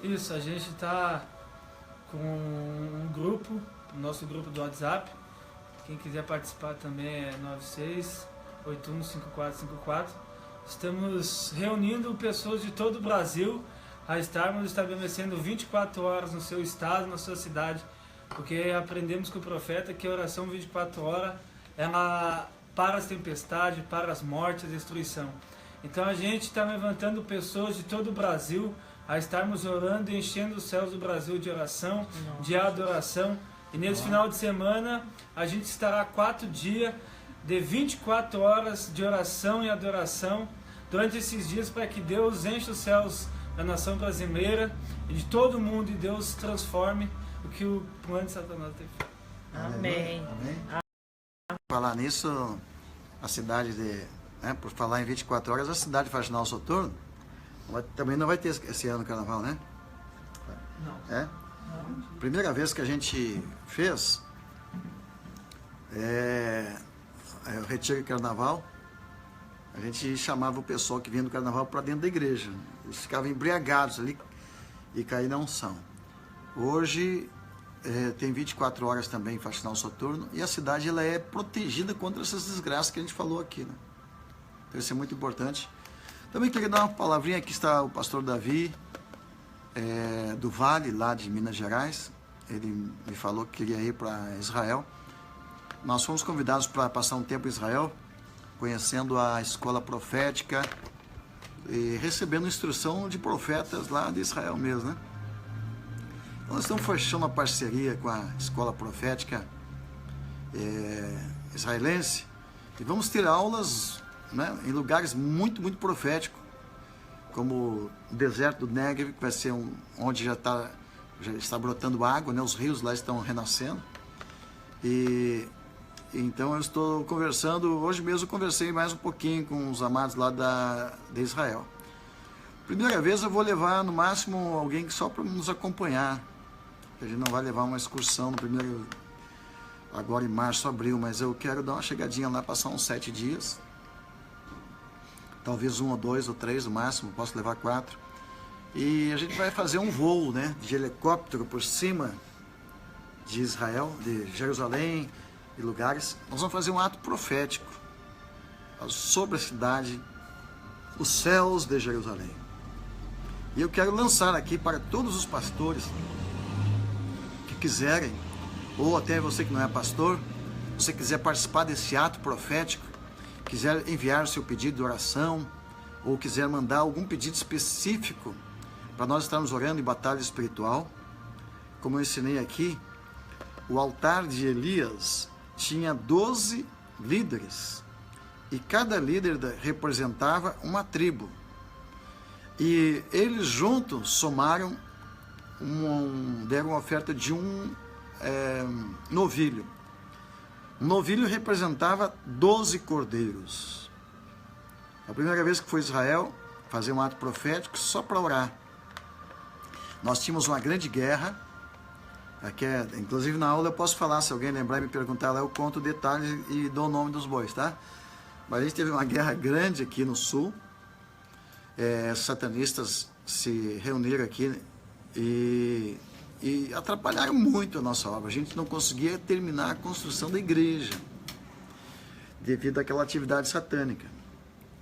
Isso, a gente está com um grupo, o nosso grupo do WhatsApp. Quem quiser participar também é 96815454. Estamos reunindo pessoas de todo o Brasil a estarmos estabelecendo 24 horas no seu estado, na sua cidade, porque aprendemos com o profeta que a oração 24 horas ela para as tempestades, para as mortes, a destruição. Então a gente está levantando pessoas de todo o Brasil a estarmos orando e enchendo os céus do Brasil de oração, de adoração. E nesse final de semana a gente estará 4 dias de 24 horas de oração e adoração durante esses dias, para que Deus enche os céus da nação brasileira e de todo mundo, e Deus transforme o que o plano de Satanás tem feito. Amém. Falar nisso, a cidade por falar em 24 horas, a cidade de Faxinal Soturno também não vai ter esse ano o carnaval, né? Não. É? Primeira vez que a gente fez o retiro de carnaval, a gente chamava o pessoal que vinha do carnaval para dentro da igreja. Eles ficavam embriagados ali e caíram na unção. Hoje tem 24 horas também em Faxinal Soturno, e a cidade ela é protegida contra essas desgraças que a gente falou aqui, né? Então isso é muito importante. Também queria dar uma palavrinha. Aqui está o pastor Davi, do Vale, lá de Minas Gerais. Ele me falou que queria ir para Israel. Nós fomos convidados para passar um tempo em Israel, conhecendo a escola profética e recebendo instrução de profetas lá de Israel mesmo, né? Então, nós estamos fechando uma parceria com a escola profética israelense e vamos ter aulas, né, em lugares muito, muito proféticos, como o deserto do Negev, que vai ser onde já está brotando água, né? Os rios lá estão renascendo. E então eu estou conversando, hoje mesmo eu conversei mais um pouquinho com os amados lá de Israel. Primeira vez eu vou levar no máximo alguém só para nos acompanhar. A gente não vai levar uma excursão no primeiro, agora em março, abril, mas eu quero dar uma chegadinha lá, passar uns 7 dias. Talvez 1 ou 2 ou 3 no máximo, posso levar 4. E a gente vai fazer um voo, né, de helicóptero por cima de Israel, de Jerusalém e lugares. Nós vamos fazer um ato profético sobre a cidade, os céus de Jerusalém. E eu quero lançar aqui para todos os pastores que quiserem, ou até você que não é pastor, se você quiser participar desse ato profético, quiser enviar seu pedido de oração, ou quiser mandar algum pedido específico para nós estarmos orando em batalha espiritual, como eu ensinei aqui, o altar de Elias tinha 12 líderes, e cada líder representava uma tribo, e eles juntos somaram, deram uma oferta de 1 novilho. Um novilho representava 12 cordeiros. A primeira vez que foi a Israel fazer um ato profético só para orar. Nós tínhamos uma grande guerra. Aqui inclusive na aula eu posso falar, se alguém lembrar e me perguntar lá, eu conto detalhes e dou o nome dos bois, tá? Mas a gente teve uma guerra grande aqui no sul. Satanistas se reuniram aqui e atrapalharam muito a nossa obra. A gente não conseguia terminar a construção da igreja devido àquela atividade satânica.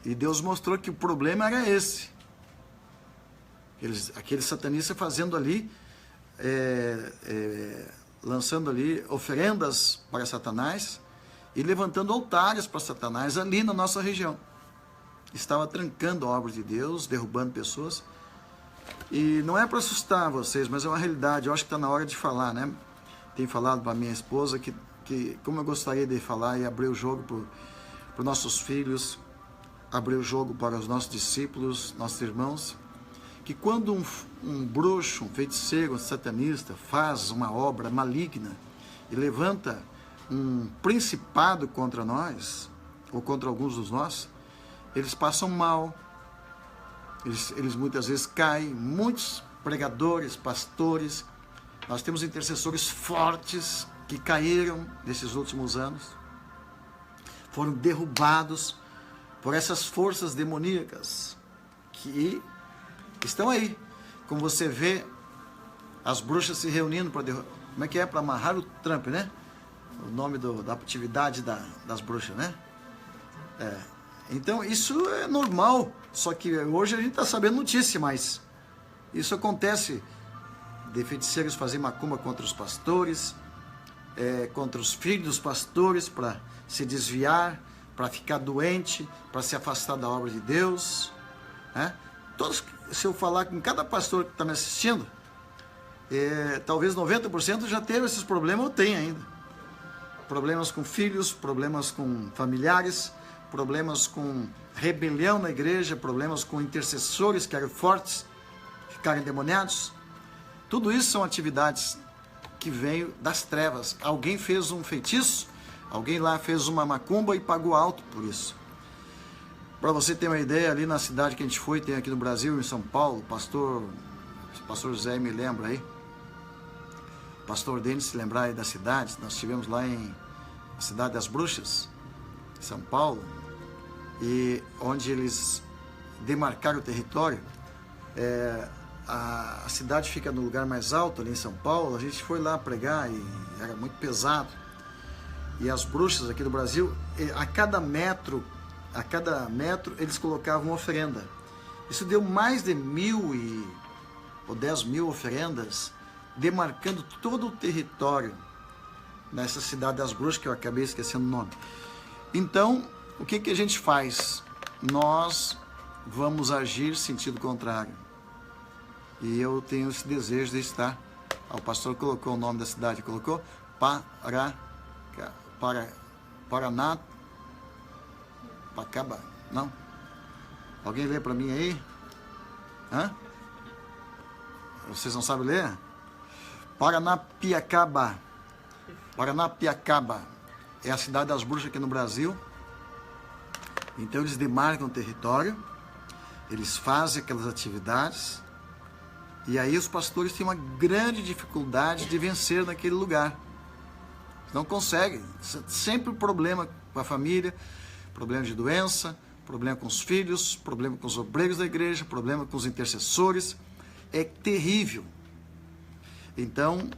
E Deus mostrou que o problema era esse. Aqueles satanistas fazendo ali, lançando ali oferendas para Satanás e levantando altares para Satanás ali na nossa região. Estava trancando a obra de Deus, derrubando pessoas. E não é para assustar vocês, mas é uma realidade. Eu acho que está na hora de falar, né? Tenho falado para minha esposa que como eu gostaria de falar e abrir o jogo para os nossos filhos, abrir o jogo para os nossos discípulos, nossos irmãos, que quando um bruxo, um feiticeiro, um satanista faz uma obra maligna e levanta um principado contra nós, ou contra alguns dos nós, eles passam mal, eles muitas vezes caem. Muitos pregadores, pastores, nós temos intercessores fortes que caíram nesses últimos anos, foram derrubados por essas forças demoníacas que estão aí. Como você vê as bruxas se reunindo para derrubar. Como é que é? Para amarrar o Trump, né? O nome da atividade das bruxas, né? Então isso é normal. Só que hoje a gente está sabendo notícia, mas isso acontece de feiticeiros fazer macumba contra os pastores, contra os filhos dos pastores, para se desviar, para ficar doente, para se afastar da obra de Deus, né? Se eu falar com cada pastor que está me assistindo, talvez 90% já teve esses problemas, ou tem ainda. Problemas com filhos, problemas com familiares, problemas com rebelião na igreja, problemas com intercessores que eram fortes, ficaram endemoniados. Tudo isso são atividades que veio das trevas. Alguém fez um feitiço, alguém lá fez uma macumba e pagou alto por isso. Para você ter uma ideia, ali na cidade que a gente foi, tem aqui no Brasil, em São Paulo, o pastor José me lembra aí, o pastor Denis se lembrar aí da cidade, nós estivemos lá em a Cidade das Bruxas, em São Paulo, e onde eles demarcaram o território. A cidade fica no lugar mais alto, ali em São Paulo. A gente foi lá pregar e era muito pesado. E as bruxas aqui do Brasil, a cada metro eles colocavam uma oferenda. Isso deu mais de 1.000 ou 10.000 oferendas, demarcando todo o território nessa Cidade das Bruxas, que eu acabei esquecendo o nome. Então, o que a gente faz? Nós vamos agir sentido contrário. E eu tenho esse desejo de estar. O pastor colocou o nome da cidade, colocou Paranapiacaba. Não? Alguém lê para mim aí? Hã? Vocês não sabem ler? Paranapiacaba. Paranapiacaba é a Cidade das Bruxas aqui no Brasil. Então eles demarcam o território, eles fazem aquelas atividades, e aí os pastores têm uma grande dificuldade de vencer naquele lugar. Não conseguem. Sempre problema com a família, problema de doença, problema com os filhos, problema com os obreiros da igreja, problema com os intercessores. É terrível. Então,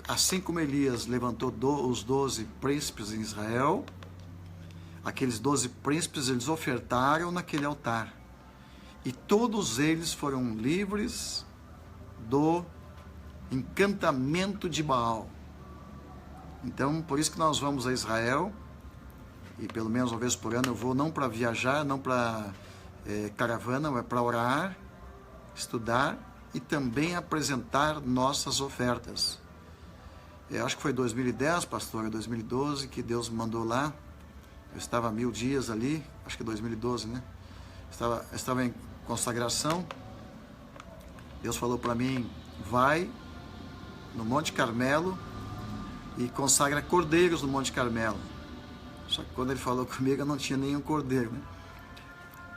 assim como Elias levantou os 12 príncipes em Israel, aqueles 12 príncipes eles ofertaram naquele altar. E todos eles foram livres do encantamento de Baal. Então, por isso que nós vamos a Israel, e pelo menos uma vez por ano eu vou, não para viajar, não para caravana, mas para orar, estudar e também apresentar nossas ofertas. Eu acho que foi 2010, pastor, 2012, que Deus me mandou lá. Eu estava 1000 dias ali, acho que 2012, né? Estava em consagração. Deus falou para mim, vai no Monte Carmelo e consagra cordeiros no Monte Carmelo. Só que quando ele falou comigo, eu não tinha nenhum cordeiro, né?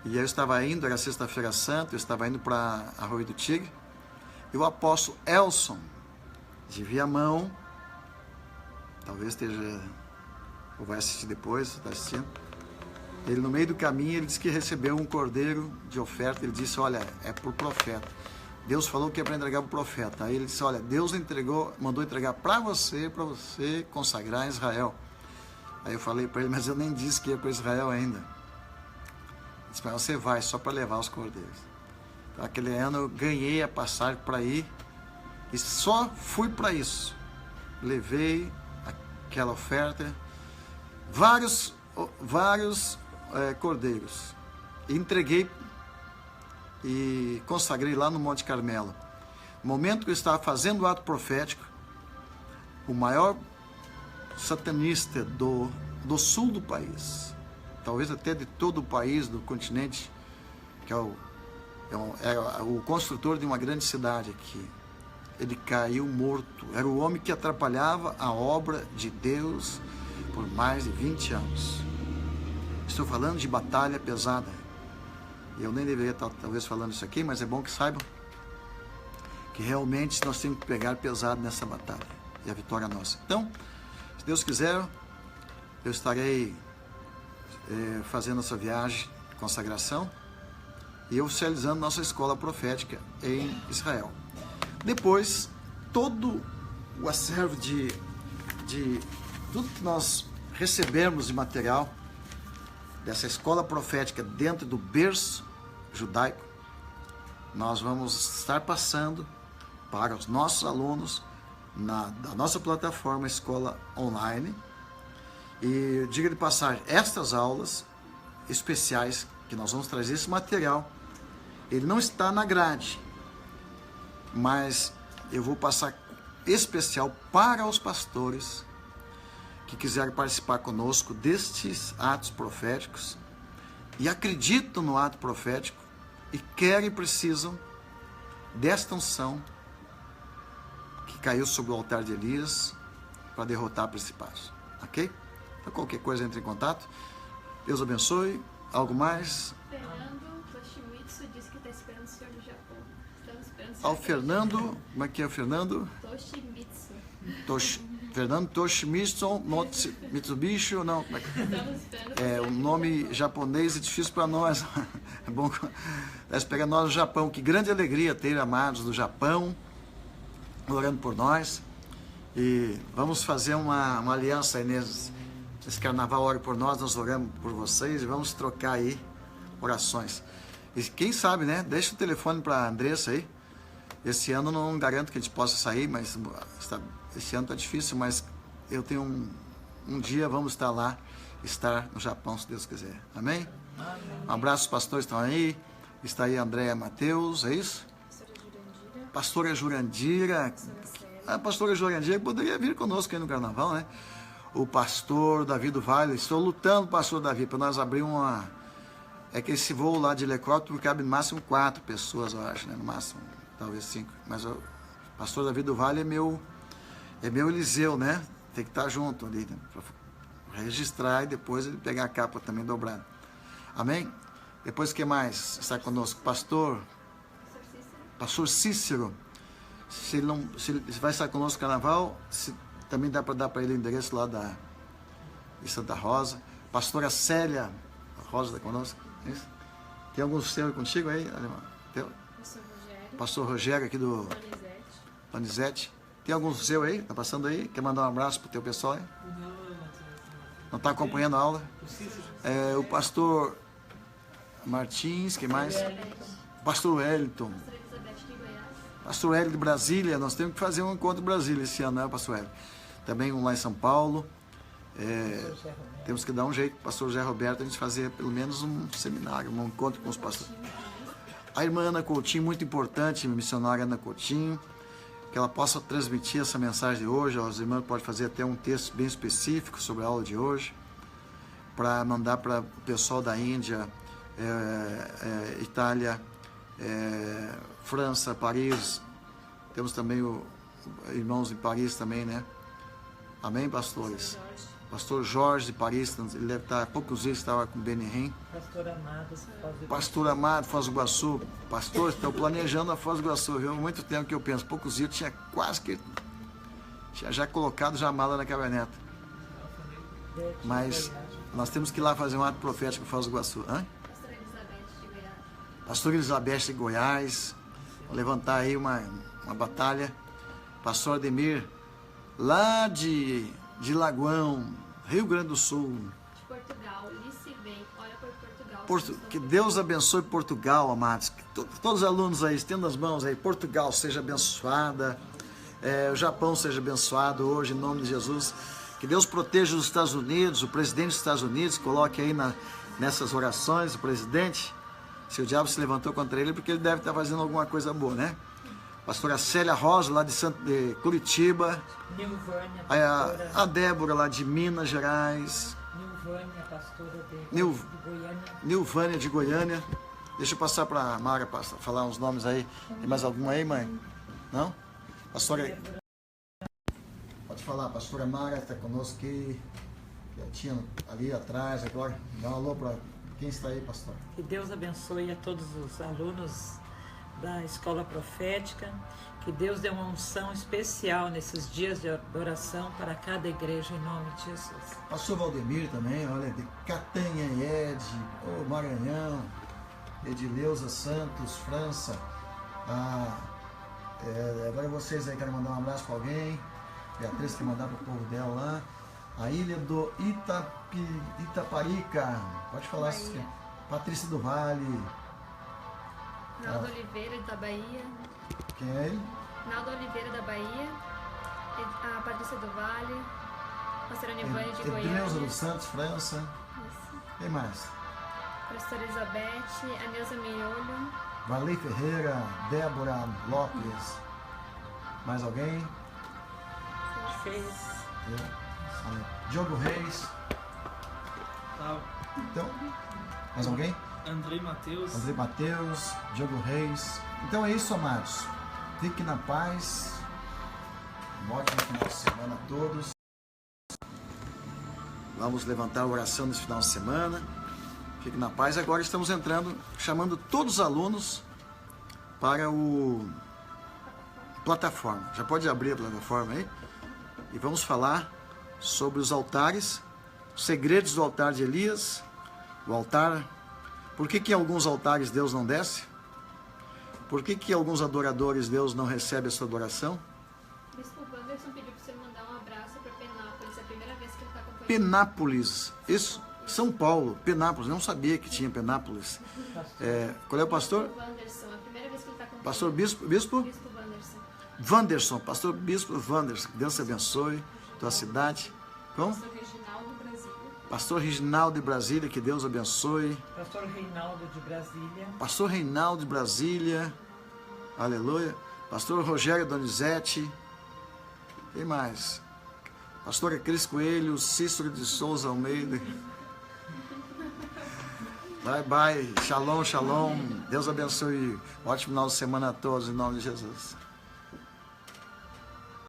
E aí eu estava indo, era sexta-feira santa, eu estava indo para Arroio do Tigre, e o apóstolo Elson, de Viamão, talvez esteja, ou vai assistir depois, está assistindo, ele no meio do caminho, ele disse que recebeu um cordeiro de oferta, ele disse, olha, é por profeta. Deus falou que é para entregar para o profeta. Aí ele disse, olha, Deus mandou entregar para você consagrar Israel. Aí eu falei para ele, mas eu nem disse que ia para Israel ainda. Ele disse, mas você vai só para levar os cordeiros. Então, aquele ano eu ganhei a passagem para ir e só fui para isso. Levei aquela oferta, vários cordeiros. E entreguei e consagrei lá no Monte Carmelo. No momento que eu estava fazendo o ato profético, o maior satanista do sul do país, talvez até de todo o país, do continente, que é o construtor de uma grande cidade aqui, ele caiu morto. Era o homem que atrapalhava a obra de Deus por mais de 20 anos. Estou falando de batalha pesada. Eu nem deveria estar talvez falando isso aqui, mas é bom que saibam que realmente nós temos que pegar pesado nessa batalha. E a vitória é nossa. Então, se Deus quiser, eu estarei fazendo essa viagem de consagração e oficializando nossa escola profética em Israel. Depois, todo o acervo de tudo que nós recebemos de material dessa escola profética dentro do berço judaico, nós vamos estar passando para os nossos alunos da nossa plataforma Escola Online. E diga de passagem, estas aulas especiais que nós vamos trazer, esse material, ele não está na grade, mas eu vou passar especial para os pastores que quiserem participar conosco destes atos proféticos e acreditam no ato profético e querem e precisam desta unção que caiu sobre o altar de Elias para derrotar principados. Ok? Então, qualquer coisa, entre em contato. Deus abençoe. Algo mais? Fernando Toshimitsu disse que está esperando o senhor do Japão. Estamos esperando o senhor. Ao Fernando, como é que é o Fernando? Toshimitsu. Fernando Toshimitsu, Mitsubishi ou não? O nome japonês é difícil para nós. É bom pegar nós do Japão. Que grande alegria ter amados do Japão orando por nós. E vamos fazer uma aliança aí nesse carnaval. Ore por nós oramos por vocês e vamos trocar aí orações. E quem sabe, né? Deixa o telefone para a Andressa aí. Esse ano não garanto que a gente possa sair, mas esse ano está difícil, mas eu tenho um dia, vamos estar lá, estar no Japão, se Deus quiser. Amém? Amém. Um abraço, os pastores estão aí. Está aí a Andréia Mateus, é isso? Pastora Jurandira. A pastora Jurandira poderia vir conosco aí no carnaval, né? O pastor Davi do Vale. Estou lutando, pastor Davi, para nós abrir uma... É que esse voo lá de helicóptero cabe no máximo 4 pessoas, eu acho, né? No máximo, talvez 5. Mas o pastor Davi do Vale é meu Eliseu, né? Tem que estar junto ali, né? Para registrar e depois ele pegar a capa também dobrada. Amém? Depois o que mais está conosco? Pastor Cícero. Se ele vai estar conosco no carnaval, também dá para dar para ele o endereço lá de Santa Rosa. Pastora Célia Rosa está conosco. Isso? Tem algum seu contigo aí, Alemão? Pastor Rogério aqui do Donizete. Tem algum seu aí? Tá passando aí? Quer mandar um abraço pro teu pessoal aí? Não está acompanhando a aula? O pastor Martins, quem mais? Pastor Wellington. Pastor Hélio de Brasília. Nós temos que fazer um encontro em Brasília esse ano, né, pastor Hélio? Também um lá em São Paulo. Temos que dar um jeito, pastor Zé Roberto, a gente fazer pelo menos um seminário, um encontro com os pastores. A irmã Ana Coutinho, muito importante, missionária Ana Coutinho, que ela possa transmitir essa mensagem de hoje. As irmãs podem fazer até um texto bem específico sobre a aula de hoje, para mandar para o pessoal da Índia, Itália, França, Paris. Temos também irmãos em Paris também, né? Amém, pastores? Pastor Jorge de Paris, ele deve estar, há poucos dias estava com o Benihim. Pastor Amado, Foz do Iguaçu. Pastor, estou planejando a Foz do Iguaçu, viu? Há muito tempo que eu penso. Poucos dias tinha quase que... Tinha já colocado já a mala na caminhoneta. Mas nós temos que ir lá fazer um ato profético em Foz do Iguaçu. Hã? Pastora Elizabeth de Goiás. Pastor Elizabeth de Goiás. Levantar aí uma batalha. Pastor Ademir, lá de Lagoão, Rio Grande do Sul. De Portugal, Lice bem, ora por Portugal. Que Deus abençoe Portugal, amados. Que todos os alunos aí, estendam as mãos aí. Portugal seja abençoada. O Japão seja abençoado hoje, em nome de Jesus. Que Deus proteja os Estados Unidos, o presidente dos Estados Unidos. Coloque aí nessas orações o presidente. Se o diabo se levantou contra ele, porque ele deve estar fazendo alguma coisa boa, né? Pastora Célia Rosa, lá de Curitiba. Nilvânia, A Débora, lá de Minas Gerais. Nilvânia, pastora de Goiânia. Nilvânia, de Goiânia. Deixa eu passar para a Mara falar uns nomes aí. Tem mais algum aí, mãe? Não? Pastora... Pode falar, pastora Mara está conosco aqui. Tinha ali atrás agora. Dá um alô para quem está aí, pastor. Que Deus abençoe a todos os alunos da Escola Profética, que Deus dê uma unção especial nesses dias de oração para cada igreja, em nome de Jesus. Pastor Valdemir também, olha, de Catanhanhede, Maranhão, Edileuza Santos, França. Agora vocês aí querem mandar um abraço para alguém. Beatriz quer mandar para o povo dela lá. A ilha do Itaparica, pode falar, Patrícia do Vale. Naldo Oliveira, da Bahia. Quem é ele? Naldo Oliveira, da Bahia. A Patrícia do Vale. Pastora Nivânia de Goiânia. Edileuza dos Santos, França. Isso. Quem mais? Pastora Elizabeth, a Neuza Miolho. Valei Ferreira, Débora Lopes. Mais alguém? Fez. Diogo Reis. Então, mais alguém? Andrei Mateus. Andrei Mateus, Diogo Reis. Então é isso, amados. Fique na paz. Um ótimo final de semana a todos. Vamos levantar a oração nesse final de semana. Fique na paz. Agora estamos entrando, chamando todos os alunos para o plataforma. Já pode abrir a plataforma aí? E vamos falar sobre os altares, os segredos do altar de Elias, o altar. Por que em alguns altares Deus não desce? Por que alguns adoradores Deus não recebe a sua adoração? Bispo Wanderson pediu para você mandar um abraço para Penápolis, é a primeira vez que ele está acompanhando. Penápolis, isso, São Paulo, Penápolis, não sabia que tinha Penápolis. Qual é o pastor? Bispo Wanderson, é a primeira vez que ele está acompanhando. Pastor Bispo? Bispo Wanderson. Wanderson, pastor Bispo Wanderson, que Deus te abençoe, tua cidade. Como? Pastor Reginaldo, Brasília. Pastor Reginaldo de Brasília, que Deus abençoe. Pastor Reinaldo de Brasília. Pastor Reinaldo de Brasília, aleluia. Pastor Rogério Donizete, quem mais? Pastora Cris Coelho, Cícero de Souza Almeida. Bye, bye, shalom, shalom. Deus abençoe. Ótimo final de semana a todos, em nome de Jesus.